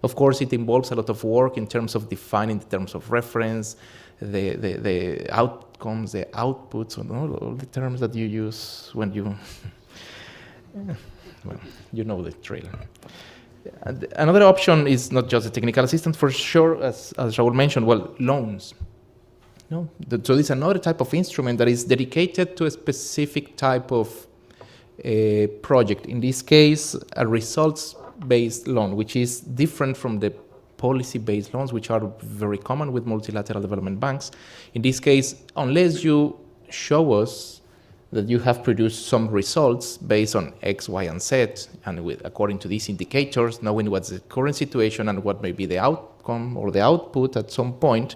Of course, it involves a lot of work in terms of defining the terms of reference, the outcomes, the outputs, and all the terms that you use when you, well, you know the drill. Another option is not just a technical assistance, for sure, as Raul mentioned, well, loans. So this is another type of instrument that is dedicated to a specific type of project. In this case, a results-based loan, which is different from the policy-based loans, which are very common with multilateral development banks. In this case, unless you show us that you have produced some results based on X, Y, and Z, and according to these indicators, knowing what's the current situation and what may be the outcome or the output at some point,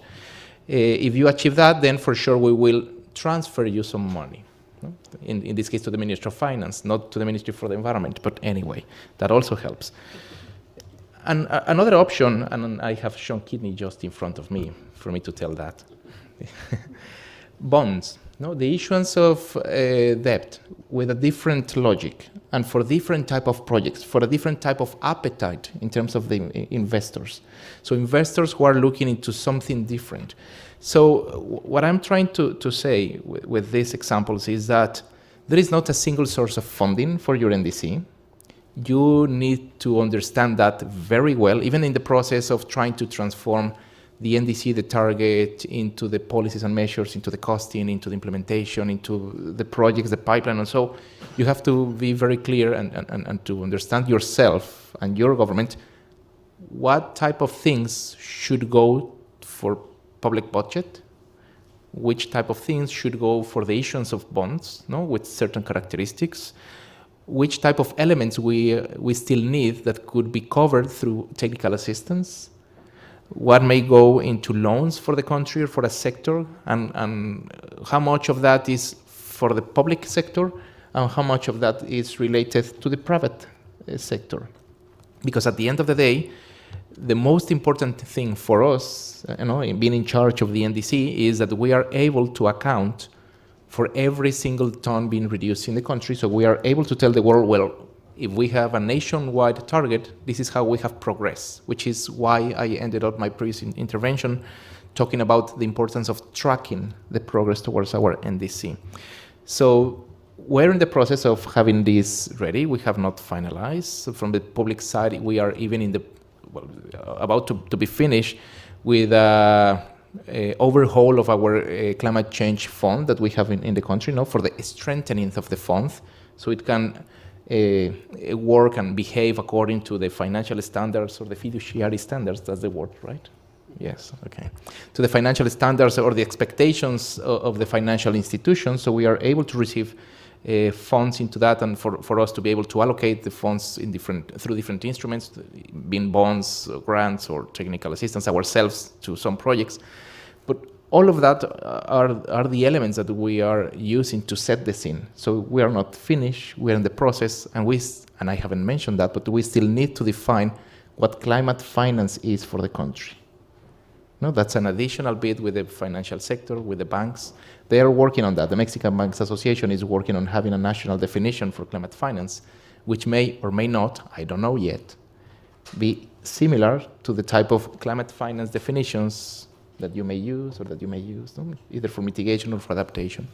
if you achieve that, then for sure we will transfer you some money. In this case to the Ministry of Finance, not to the Ministry for the Environment, but anyway, that also helps. And another option, and I have Sean Kidney just in front of me for me to tell that, bonds. The issuance of debt with a different logic and for different type of projects, for a different type of appetite in terms of the investors. So investors who are looking into something different. So what I'm trying to say with these examples is that there is not a single source of funding for your NDC. You need to understand that very well, even in the process of trying to transform the NDC, the target, into the policies and measures, into the costing, into the implementation, into the projects, the pipeline, and so you have to be very clear and to understand yourself and your government what type of things should go for public budget, which type of things should go for the issuance of bonds, no, with certain characteristics, which type of elements we still need that could be covered through technical assistance, what may go into loans for the country or for a sector, and how much of that is for the public sector and how much of that is related to the private sector. Because at the end of the day, the most important thing for us, in being in charge of the NDC, is that we are able to account for every single ton being reduced in the country. So we are able to tell the world, well, if we have a nationwide target, this is how we have progressed, which is why I ended up my previous intervention talking about the importance of tracking the progress towards our NDC. So we're in the process of having this ready. We have not finalized. So from the public side, we are even in the about to be finished with a overhaul of our climate change fund that we have in the country, for the strengthening of the fund, so it can work and behave according to the financial standards or the fiduciary standards. That's the word, right? Yes, okay. To the financial standards or the expectations of the financial institutions, so we are able to receive funds into that, and for us to be able to allocate the funds through different instruments, being bonds, grants, or technical assistance ourselves to some projects. But all of that are the elements that we are using to set the scene. So we are not finished, we're in the process, and I haven't mentioned that, but we still need to define what climate finance is for the country. No, that's an additional bit with the financial sector, with the banks. They are working on that. The Mexican Banks Association is working on having a national definition for climate finance, which may or may not, I don't know yet, be similar to the type of climate finance definitions that you may use or that you may use, either for mitigation or for adaptation.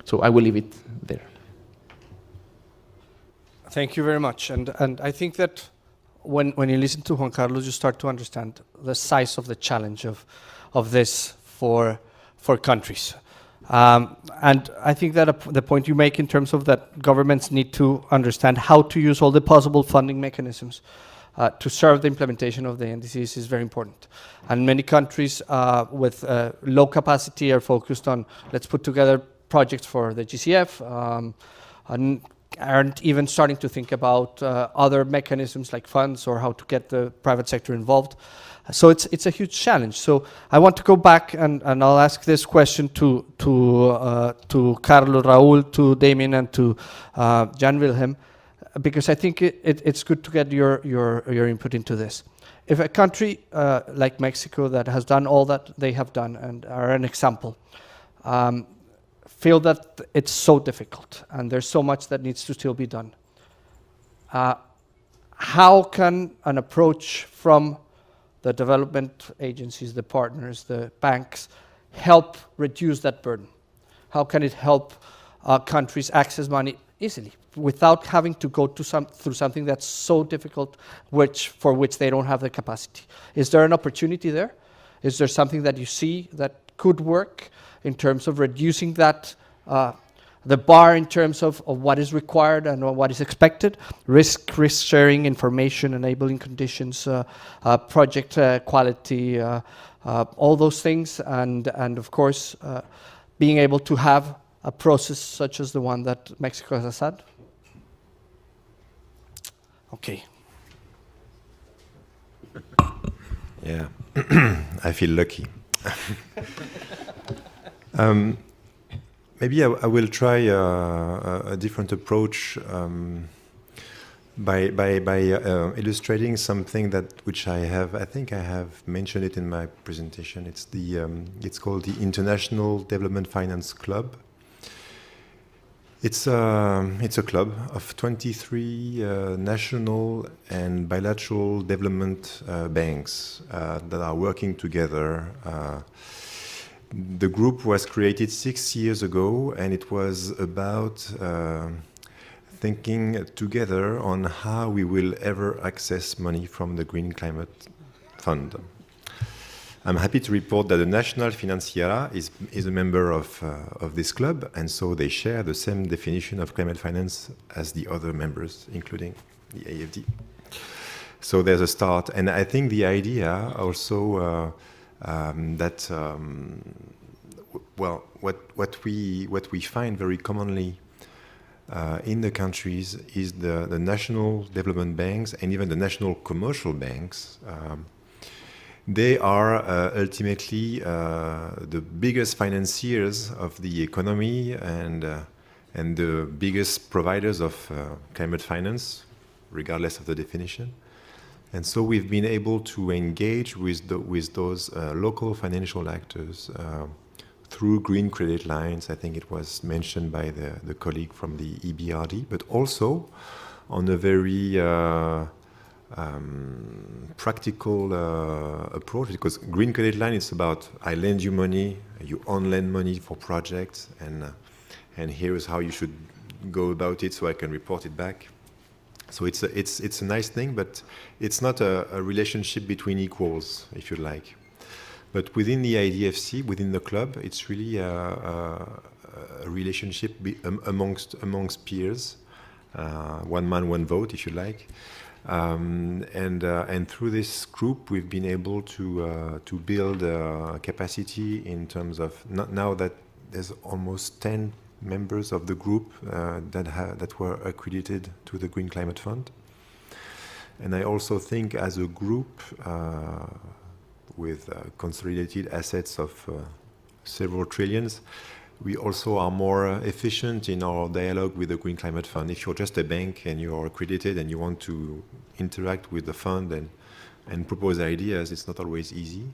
So I will leave it there. Thank you very much. And I think that when you listen to Juan Carlos, you start to understand the size of the challenge of this for countries. And I think that the point you make in terms of that governments need to understand how to use all the possible funding mechanisms to serve the implementation of the NDCs is very important. And many countries with low capacity are focused on, let's put together projects for the GCF, and aren't even starting to think about other mechanisms like funds or how to get the private sector involved. So it's a huge challenge. So I want to go back and I'll ask this question to Carlo, Raul, to Damien, and to Jan Wilhelm, because I think it's good to get your input into this. If a country like Mexico that has done all that they have done and are an example, feel that it's so difficult and there's so much that needs to still be done, how can an approach from the development agencies, the partners, the banks, help reduce that burden? How can it help countries access money easily without having to go through something that's so difficult, for which they don't have the capacity? Is there an opportunity there? Is there something that you see that could work in terms of reducing that, the bar in terms of what is required and what is expected, risk sharing, information, enabling conditions, project quality, all those things, and of course being able to have a process such as the one that Mexico has had? Okay. Yeah, I feel lucky. Maybe I will try a different approach by illustrating something which I think I have mentioned it in my presentation. It's called the International Development Finance Club. It's a club of 23 national and bilateral development banks that are working together The group was created 6 years ago, and it was about thinking together on how we will ever access money from the Green Climate Fund. I'm happy to report that the National Financiera is a member of this club, and so they share the same definition of climate finance as the other members, including the AFD. So there's a start, and I think the idea also that well, what we find very commonly in the countries is the national development banks and even the national commercial banks. They are ultimately the biggest financiers of the economy and the biggest providers of climate finance, regardless of the definition. And so we've been able to engage with those local financial actors through green credit lines. I think it was mentioned by the colleague from the EBRD, but also on a very practical approach, because green credit line is about I lend you money, you on-lend money for projects, and here is how you should go about it so I can report it back. So it's a nice thing, but it's not a relationship between equals, if you like. But within the IDFC, within the club, it's really a relationship amongst peers, one man, one vote, if you like. And through this group, we've been able to build capacity in terms of now that there's almost 10 members of the group that were accredited to the Green Climate Fund. And I also think as a group with consolidated assets of several trillions, we also are more efficient in our dialogue with the Green Climate Fund. If you're just a bank and you're accredited and you want to interact with the fund and propose ideas, it's not always easy.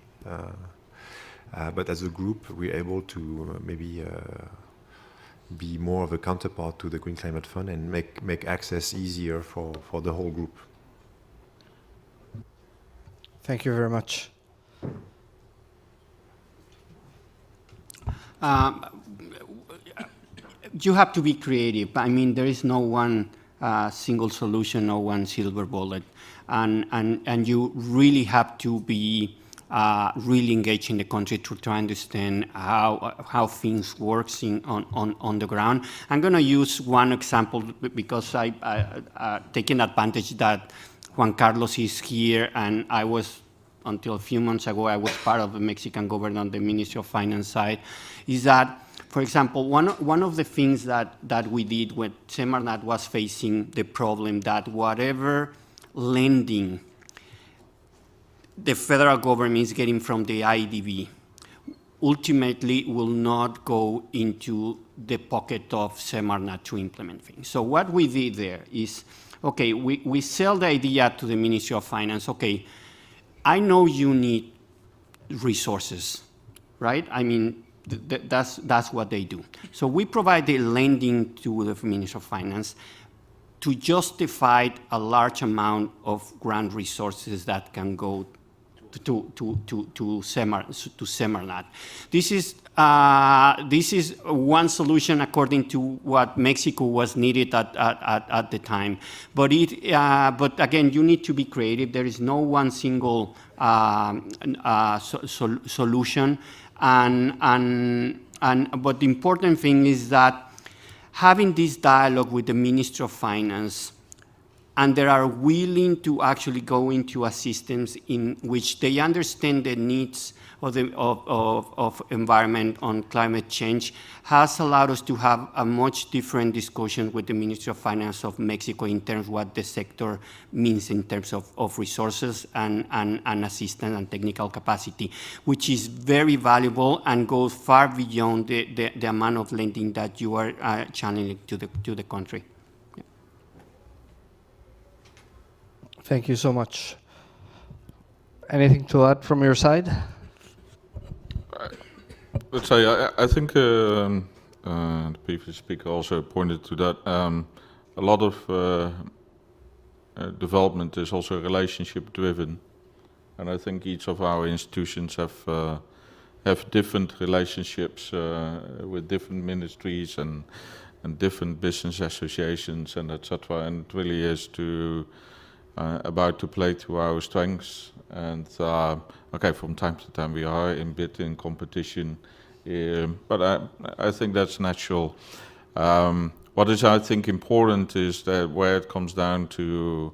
But as a group, we're able to maybe be more of a counterpart to the Green Climate Fund and make access easier for the whole group. Thank you very much. You have to be creative. I mean, there is no one single solution, no one silver bullet, and you really have to be really engaged in the country to try and understand how things work on the ground. I'm going to use one example because I taking advantage that Juan Carlos is here, and I was, until a few months ago, I was part of the Mexican government on the Ministry of Finance side, is that, for example, one of the things that we did when Semarnat was facing the problem that whatever lending the federal government is getting from the IDB ultimately will not go into the pocket of Semarnat to implement things. So what we did there is, okay, we sell the idea to the Ministry of Finance, okay, I know you need resources, right? I mean, that's what they do. So we provide the lending to the Ministry of Finance to justify a large amount of grant resources that can go to Semarnat. This is one solution according to what Mexico was needed at the time. But again, you need to be creative. There is no one single solution. But the important thing is that having this dialogue with the Ministry of Finance, and they are willing to actually go into a systems in which they understand the needs of environment on climate change, has allowed us to have a much different discussion with the Ministry of Finance of Mexico in terms of what the sector means in terms of resources and assistance and technical capacity, which is very valuable and goes far beyond the amount of lending that you are channeling to the country. Thank you so much. Anything to add from your side? Let's say, I think the previous speaker also pointed to that. A lot of development is also relationship driven. And I think each of our institutions have have different relationships with different ministries and different business associations and etc. And it really is about to play to our strengths. And okay, from time to time we are in bidding competition, but I think that's natural. What is, I think, important is that where it comes down to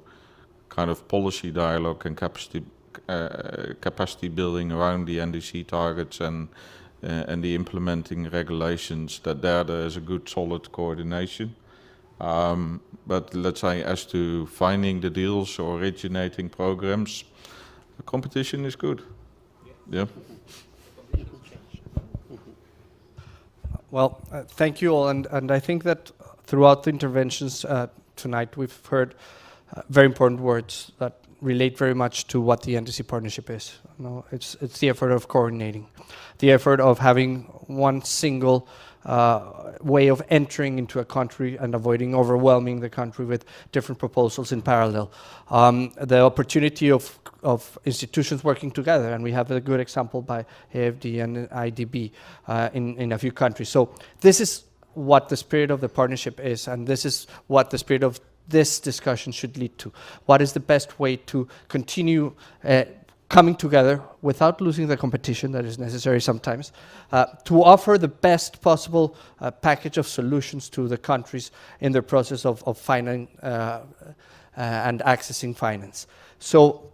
kind of policy dialogue and capacity building around the NDC targets and the implementing regulations, that there is a good solid coordination. But let's say as to finding the deals or originating programs, the competition is good. Yeah. Well, thank you all, and I think that throughout the interventions tonight we've heard very important words that relate very much to what the NDC Partnership is. You know, it's the effort of coordinating, the effort of having one single way of entering into a country and avoiding overwhelming the country with different proposals in parallel. The opportunity of institutions working together, and we have a good example by AFD and IDB in a few countries. So this is what the spirit of the partnership is, and this is what the spirit of this discussion should lead to. What is the best way to continue coming together without losing the competition that is necessary sometimes, to offer the best possible package of solutions to the countries in their process of finding and accessing finance. So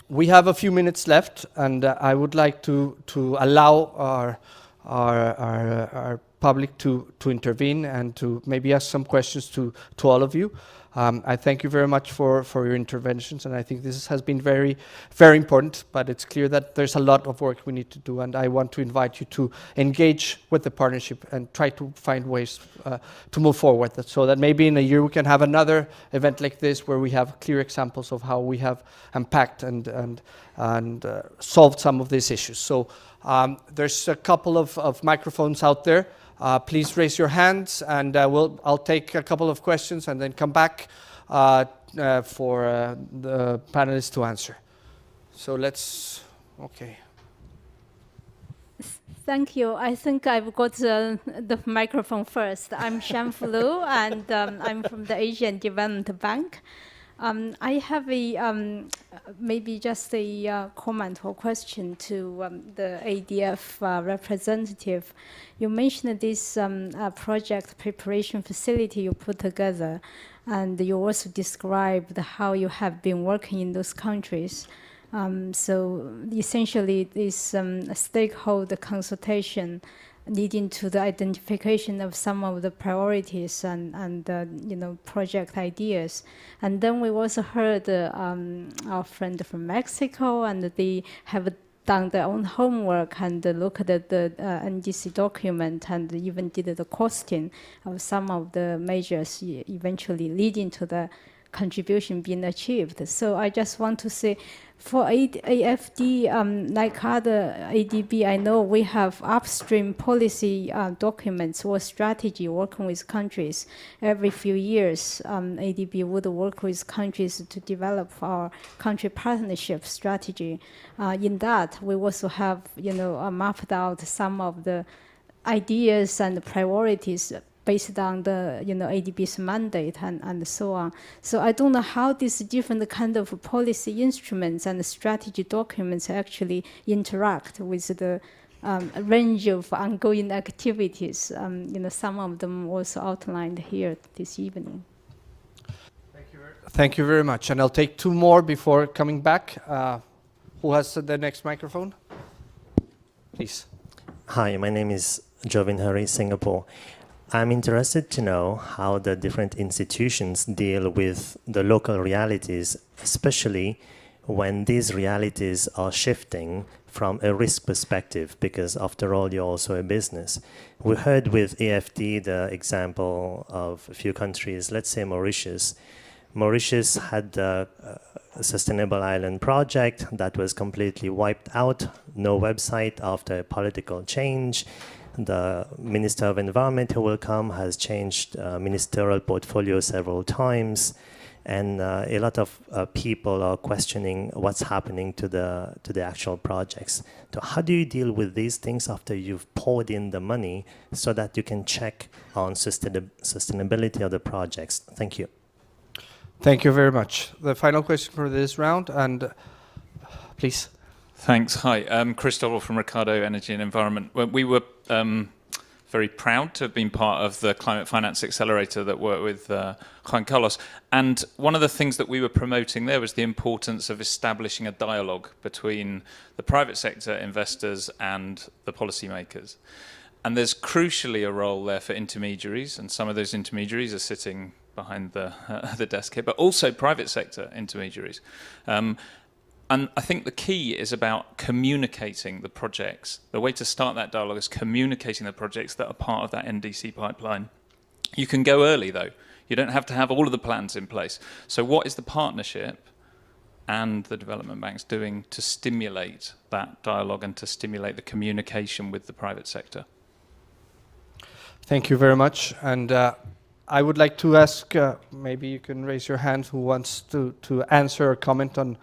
we have a few minutes left, and I would like to allow our public to intervene and to maybe ask some questions to all of you. I thank you very much for your interventions, and I think this has been very, very important, but it's clear that there's a lot of work we need to do, and I want to invite you to engage with the partnership and try to find ways to move forward, so that maybe in a year we can have another event like this where we have clear examples of how we have unpacked and solved some of these issues. So there's a couple of microphones out there. Please raise your hands, and I'll take a couple of questions and then come back for the panelists to answer. So let's, okay. Thank you. I think I've got the microphone first. I'm Shan Flu, and I'm from the Asian Development Bank. I have a maybe just a comment or question to the ADF representative. You mentioned this project preparation facility you put together, and you also described how you have been working in those countries. So essentially, this stakeholder consultation leading to the identification of some of the priorities and you know, project ideas. And then we also heard our friend from Mexico, and they have done their own homework and looked at the NDC document and even did the costing of some of the measures eventually leading to the contribution being achieved. So I just want to say, for AFD, like other ADB, I know we have upstream policy documents or strategy working with countries. Every few years, ADB would work with countries to develop our country partnership strategy. In that, we also have, you know, mapped out some of the ideas and priorities based on the, you know, ADB's mandate and so on. So I don't know how these different kind of policy instruments and strategy documents actually interact with the range of ongoing activities. You know, some of them also outlined here this evening. Thank you very much. And I'll take two more before coming back. Who has the next microphone? Please. Hi, my name is Jovin Hari, Singapore. I'm interested to know how the different institutions deal with the local realities, especially when these realities are shifting from a risk perspective, because after all, you're also a business. We heard with AFD the example of a few countries, let's say Mauritius. Mauritius had the Sustainable Island project that was completely wiped out, no website after a political change. The Minister of Environment who will come has changed ministerial portfolio several times. and a lot of people are questioning what's happening to the actual projects. So how do you deal with these things after you've poured in the money so that you can check on sustainability of the projects? Thank you. Thank you very much. The final question for this round, and please. Thanks. Hi, Cristobal from Ricardo Energy and Environment. We were very proud to have been part of the Climate Finance Accelerator that worked with Juan Carlos. And one of the things that we were promoting there was the importance of establishing a dialogue between the private sector investors and the policymakers. And there's crucially a role there for intermediaries, and some of those intermediaries are sitting behind the desk here, but also private sector intermediaries. And I think the key is about communicating the projects. The way to start that dialogue is communicating the projects that are part of that NDC pipeline. You can go early, though. You don't have to have all of the plans in place. So what is the partnership and the development banks doing to stimulate that dialogue and to stimulate the communication with the private sector? Thank you very much. And I would like to ask, maybe you can raise your hand, who wants to answer or comment on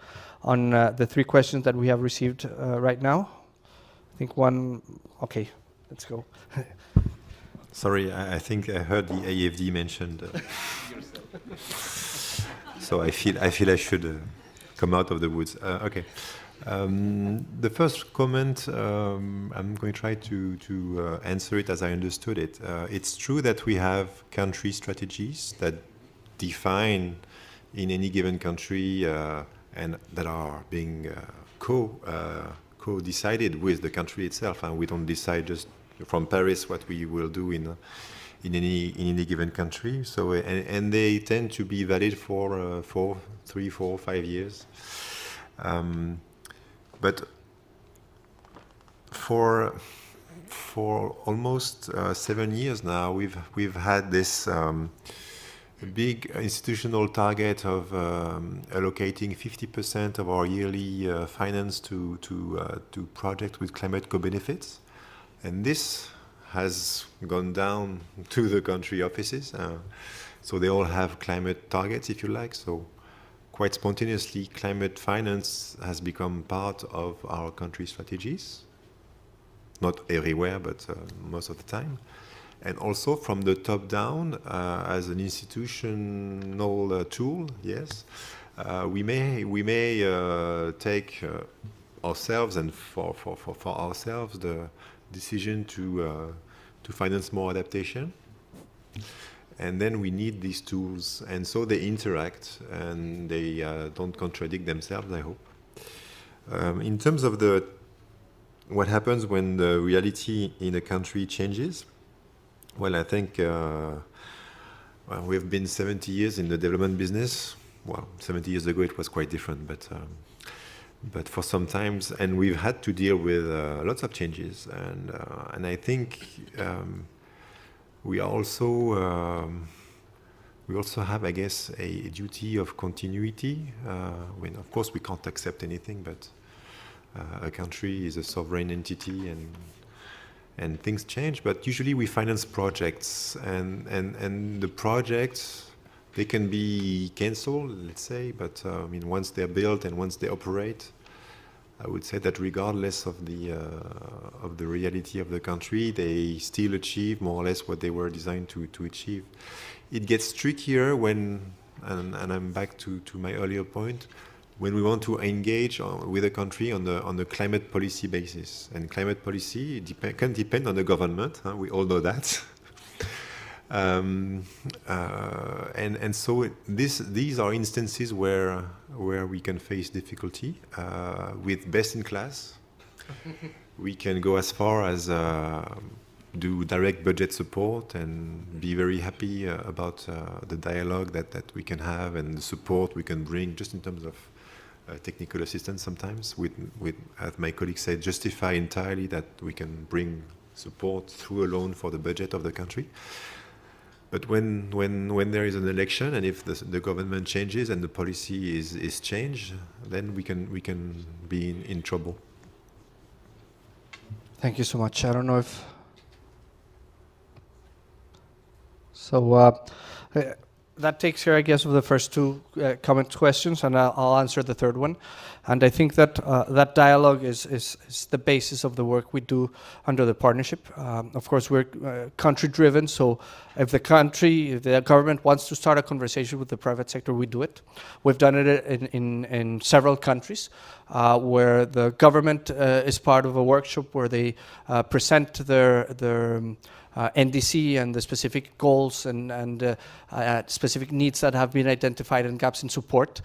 the three questions that we have received right now. I think one, okay, let's go. Sorry, I think I heard the AFD mentioned. So I feel I should come out of the woods. Okay. The first comment, I'm going to try to answer it as I understood it. It's true that we have country strategies that define in any given country and that are being co-decided with the country itself, and we don't decide just from Paris what we will do in any given country. So and they tend to be valid for 3, 4, 5 years. But for almost 7 years now, we've had this big institutional target of allocating 50% of our yearly finance to projects with climate co-benefits, and this has gone down to the country offices. So they all have climate targets, if you like. So quite spontaneously, climate finance has become part of our country strategies. Not everywhere, but most of the time. And also from the top down, as an institutional tool, yes, we may take ourselves and for ourselves the decision to finance more adaptation. And then we need these tools, and so they interact and they don't contradict themselves, I hope. In terms of what happens when the reality in a country changes, well, I think we've been 70 years in the development business. Well, 70 years ago it was quite different, but for some times, and we've had to deal with lots of changes, and I think we also have, I guess, a duty of continuity. When of course we can't accept anything, but a country is a sovereign entity, and things change. But usually we finance projects, and the projects, they can be cancelled, let's say, but I mean, once they're built and once they operate, I would say that regardless of the reality of the country, they still achieve more or less what they were designed to achieve. It gets trickier when, and I'm back to my earlier point, when we want to engage with a country on the climate policy basis. And climate policy can depend on the government. We all know that. And so these are instances where we can face difficulty with best in class. We can go as far as do direct budget support and be very happy about the dialogue that we can have and the support we can bring, just in terms of technical assistance sometimes. With as my colleague said, justify entirely that we can bring support through a loan for the budget of the country. But when there is an election, and if the government changes and the policy is changed, then we can be in trouble. Thank you so much. I don't know if so. that takes care, I guess, of the first two comment questions, and I'll answer the third one. And I think that that dialogue is the basis of the work we do under the partnership. Of course, we're country-driven, so if the government wants to start a conversation with the private sector, we do it. We've done it in several countries where the government is part of a workshop where they present their NDC and the specific goals and specific needs that have been identified and gaps in support,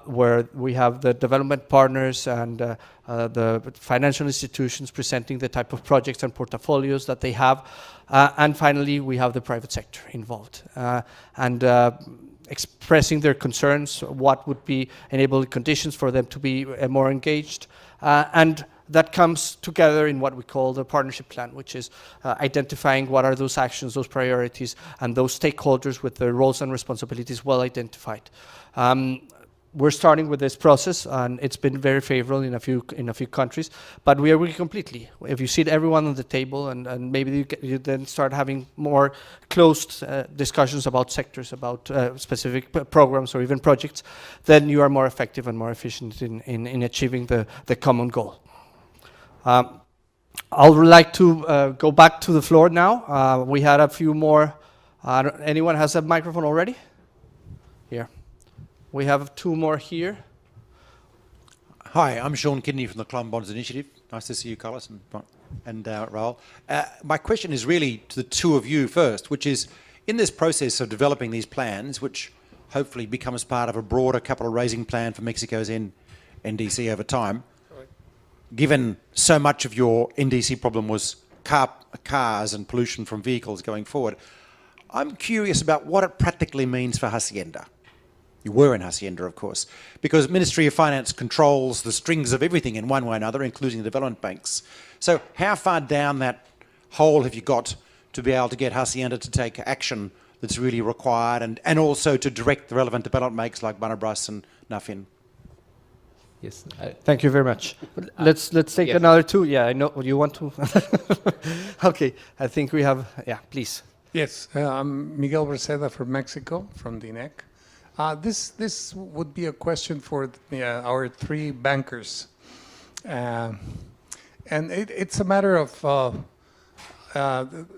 where we have the development partners and the financial institutions presenting the type of projects and portfolios that they have. And finally, we have the private sector involved and expressing their concerns, what would be enabling conditions for them to be more engaged. And that comes together in what we call the partnership plan, which is identifying what are those actions, those priorities, and those stakeholders with their roles and responsibilities well identified. We're starting with this process, and it's been very favorable in a few countries, but we are working completely. If you sit everyone on the table, and maybe you then start having more closed discussions about sectors, about specific programs or even projects, then you are more effective and more efficient in achieving the common goal. I would like to go back to the floor now. We had a few more. Anyone has a microphone already? Here. We have two more here. Hi, I'm Sean Kidney from the Climate Bonds Initiative. Nice to see you, Carlos and Raul. My question is really to the two of you first, which is, in this process of developing these plans, which hopefully becomes part of a broader capital raising plan for Mexico's NDC over time, given so much of your NDC problem was cars and pollution from vehicles going forward, I'm curious about what it practically means for Hacienda. You were in Hacienda, of course, because Ministry of Finance controls the strings of everything in one way or another, including the development banks. So how far down that hole have you got to be able to get Hacienda to take action that's really required and also to direct the relevant development banks like Banabras and Nafin? Yes. Thank you very much. Let's take another two. Yeah, I know you want to. Okay, I think we have. Yeah, please. Yes, I'm Miguel Braceda from Mexico, from DINEC. This would be a question for our three bankers, and it's a matter of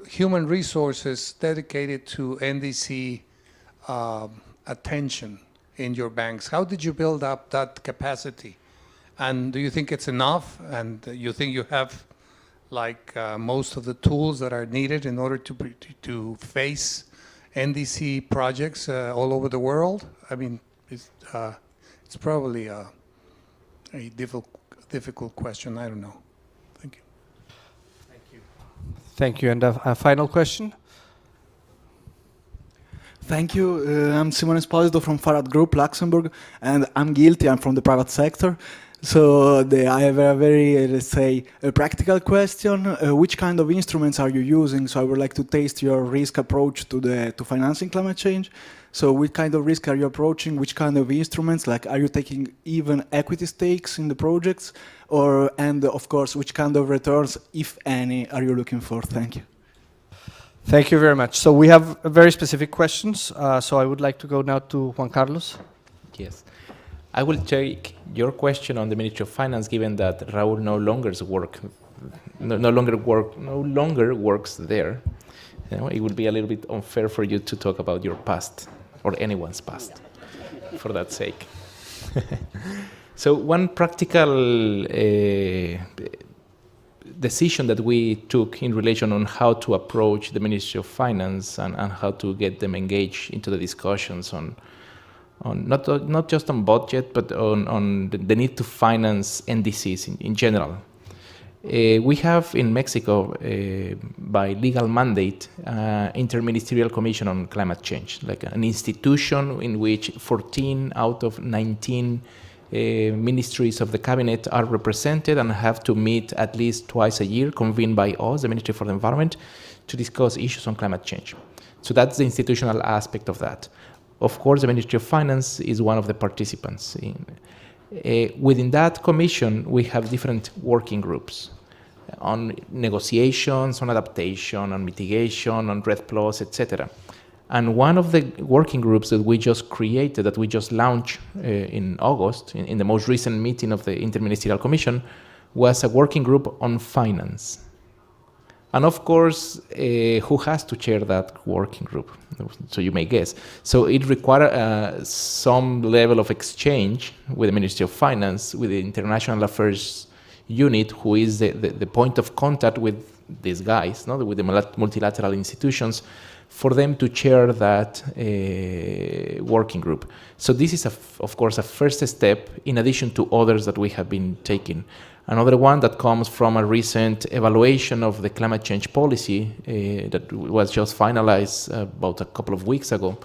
human resources dedicated to NDC attention in your banks. How did you build up that capacity? And do you think it's enough? And you think you have like most of the tools that are needed in order to face NDC projects all over the world? I mean, it's probably a difficult question. I don't know. Thank you. Thank you. Thank you. And a final question? Thank you. I'm Simone Esposito from Farad Group, Luxembourg, and I'm guilty. I'm from the private sector. So I have a very, let's say, a practical question. Which kind of instruments are you using? So I would like to taste your risk approach to financing climate change. So what kind of risk are you approaching? Which kind of instruments? Like, are you taking even equity stakes in the projects? And of course, which kind of returns, if any, are you looking for? Thank you. Thank you very much. So we have very specific questions. So I would like to go now to Juan Carlos. Yes. I will take your question on the Ministry of Finance, given that Raul no longer works there. You know, it would be a little bit unfair for you to talk about your past or anyone's past, for that sake. So one practical decision that we took in relation on how to approach the Ministry of Finance and how to get them engaged into the discussions on not just on budget, but on the need to finance NDCs in general. We have in Mexico, by legal mandate, Interministerial Commission on Climate Change, like an institution in which 14 out of 19 ministries of the cabinet are represented and have to meet at least twice a year, convened by us, the Ministry for the Environment, to discuss issues on climate change. So that's the institutional aspect of that. Of course, the Ministry of Finance is one of the participants. Within that commission, we have different working groups on negotiations, on adaptation, on mitigation, on REDD+, etc. And one of the working groups that we just created, that we just launched in August, in the most recent meeting of the Interministerial Commission, was a working group on finance. And of course, who has to chair that working group? So you may guess. So it required some level of exchange with the Ministry of Finance, with the International Affairs Unit, who is the point of contact with these guys, no? With the multilateral institutions, for them to chair that working group. So this is, of course, a first step in addition to others that we have been taking. Another one that comes from a recent evaluation of the climate change policy that was just finalized about a couple of weeks ago,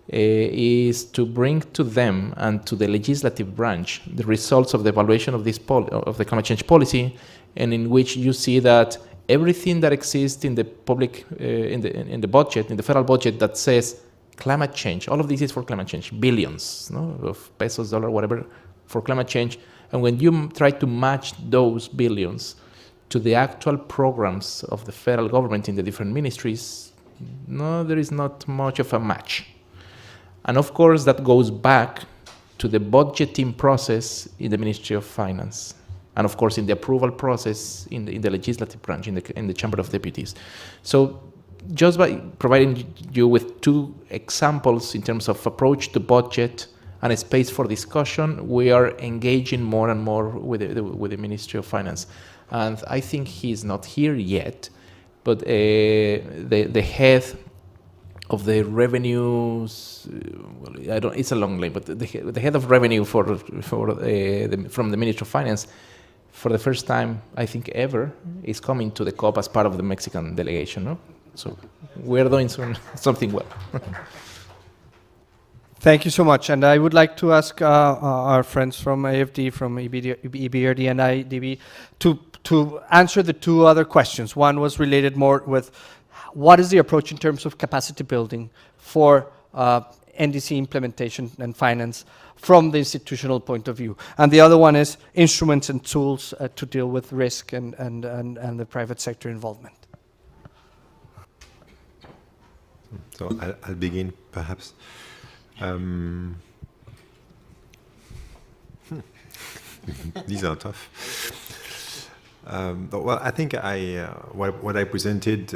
is to bring to them and to the legislative branch the results of the evaluation of this of the climate change policy, and in which you see that everything that exists in the public, in the budget, in the federal budget, that says climate change, all of this is for climate change, billions, no, of pesos, dollar, whatever, for climate change. And when you try to match those billions to the actual programs of the federal government in the different ministries, no, there is not much of a match. And of course, that goes back to the budgeting process in the Ministry of Finance, and of course in the approval process in the legislative branch, in the Chamber of Deputies. So just by providing you with two examples in terms of approach to budget and a space for discussion, we are engaging more and more with the Ministry of Finance. And I think he's not here yet, but the head of the revenues, well, it's a long name, but the head of revenue from the Ministry of Finance, for the first time, I think ever, is coming to the COP as part of the Mexican delegation. No? So we're doing something well. Thank you so much. And I would like to ask our friends from AFD, from EBRD and IDB to answer the two other questions. One was related more with what is the approach in terms of capacity building for NDC implementation and finance from the institutional point of view. And the other one is instruments and tools to deal with risk and the private sector involvement. So I'll begin perhaps. These are tough. Well, I think what I presented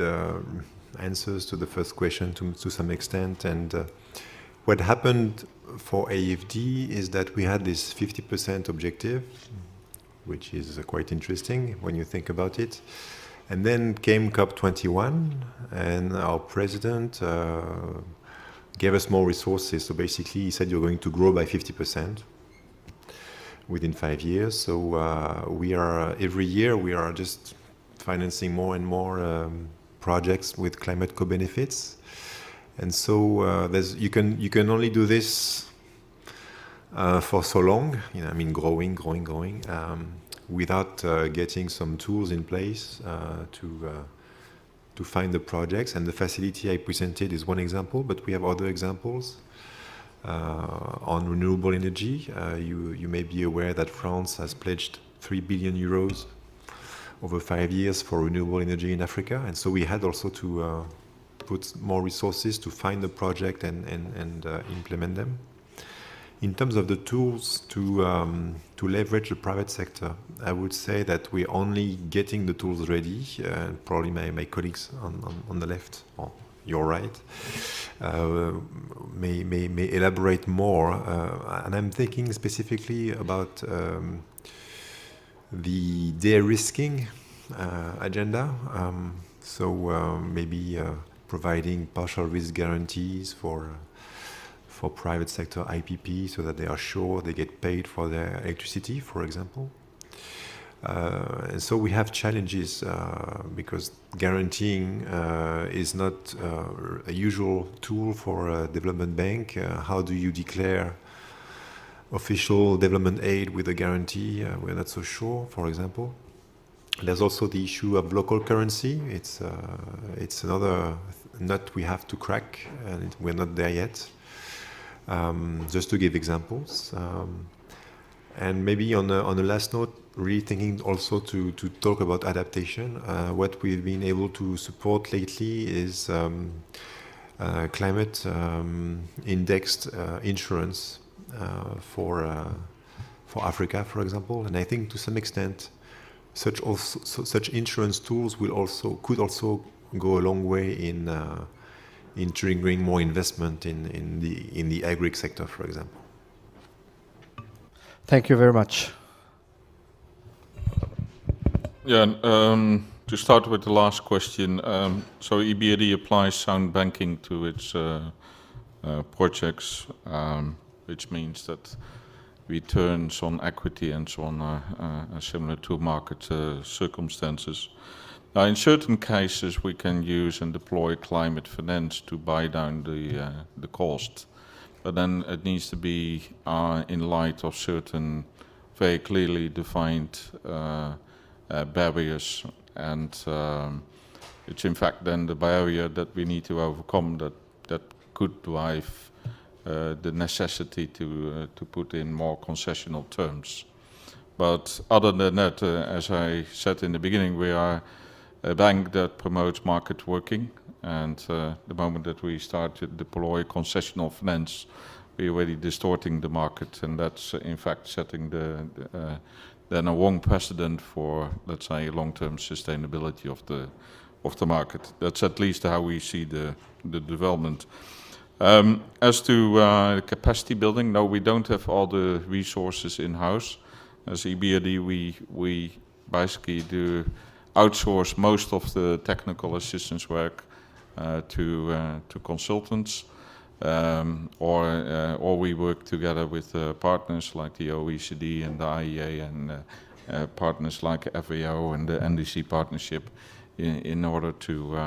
answers to the first question to some extent, and what happened for AFD is that we had this 50% objective, which is quite interesting when you think about it. And then came COP21, and our president gave us more resources. So basically, he said you're going to grow by 50% within 5 years. So we are every year we are just financing more and more projects with climate co-benefits. And so you can only do this for so long. You know, I mean, growing, without getting some tools in place to find the projects. And the facility I presented is one example, but we have other examples on renewable energy. You may be aware that France has pledged 3 billion euros over 5 years for renewable energy in Africa. And so we had also to put more resources to find the project and implement them. In terms of the tools to leverage the private sector, I would say that we're only getting the tools ready. Probably my colleagues on the left, or your right, may elaborate more. And I'm thinking specifically about the de-risking agenda. So maybe providing partial risk guarantees for private sector IPP, so that they are sure they get paid for their electricity, for example. And so we have challenges because guaranteeing is not a usual tool for a development bank. How do you declare official development aid with a guarantee? We're not so sure, for example. There's also the issue of local currency. It's another nut we have to crack, and we're not there yet. Just to give examples. And maybe on the last note, really thinking also to talk about adaptation. What we've been able to support lately is climate indexed insurance for Africa, for example. And I think to some extent, such insurance tools could also go a long way in triggering more investment in the agri sector, for example. Thank you very much. Yeah, to start with the last question, so EBRD applies sound banking to its projects, which means that returns on equity and so on are similar to market circumstances. Now, in certain cases, we can use and deploy climate finance to buy down the cost, but then it needs to be in light of certain very clearly defined barriers, and it's in fact then the barrier that we need to overcome that could drive the necessity to put in more concessional terms. But other than that, as I said in the beginning, we are a bank that promotes market working, and the moment that we start to deploy concessional finance, we're already distorting the market, and that's in fact setting then a wrong precedent for, let's say, long-term sustainability of the market. That's at least how we see the development. As to capacity building, no, we don't have all the resources in-house. As EBRD, we basically do outsource most of the technical assistance work to consultants, or we work together with partners like the OECD and the IEA and partners like FAO and the NDC Partnership in order to,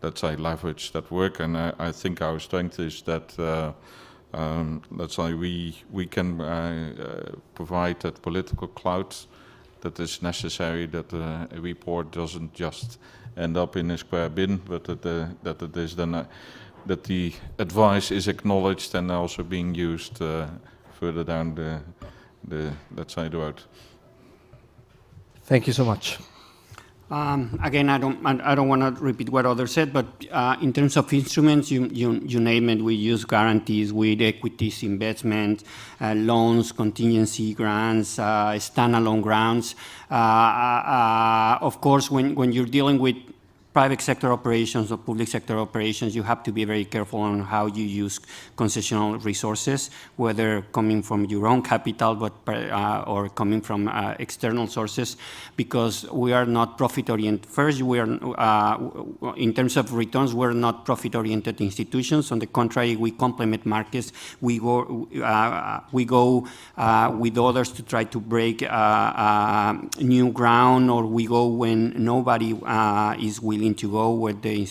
let's say, leverage that work. And I think our strength is that, let's say, we can provide that political clout that is necessary, that a report doesn't just end up in a square bin, but that it is then that the advice is acknowledged and also being used further down the let's say the road. Thank you so much. Again, I don't want to repeat what others said, but in terms of instruments, you name it. We use guarantees with equities, investments, loans, contingency grants, standalone grants. Of course, when you're dealing with private sector operations or public sector operations, you have to be very careful on how you use concessional resources, whether coming from your own capital or coming from external sources, because we are not profit-oriented. First, we are, in terms of returns, we're not profit-oriented institutions. On the contrary, we complement markets. We go with others to try to break new ground, or we go when nobody is willing to go, where the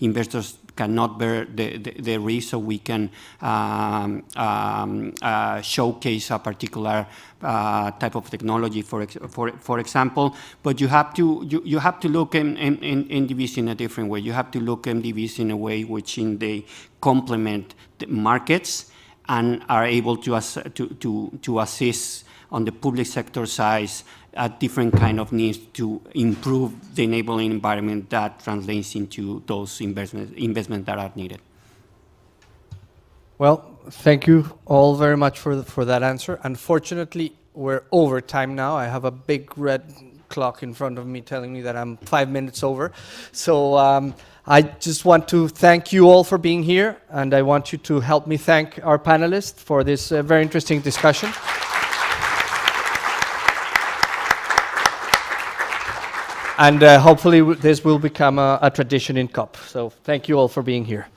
investors cannot bear the risk, so we can showcase a particular type of technology, for example. But you have to look MDVs in a different way. You have to look MDVs in a way which they complement the markets and are able to assist on the public sector side at different kind of needs to improve the enabling environment that translates into those investments that are needed. Well, thank you all very much for that answer. Unfortunately, we're over time now. I have a big red clock in front of me telling me that I'm 5 minutes over. So I just want to thank you all for being here, and I want you to help me thank our panelists for this very interesting discussion. And hopefully this will become a tradition in COP. So thank you all for being here.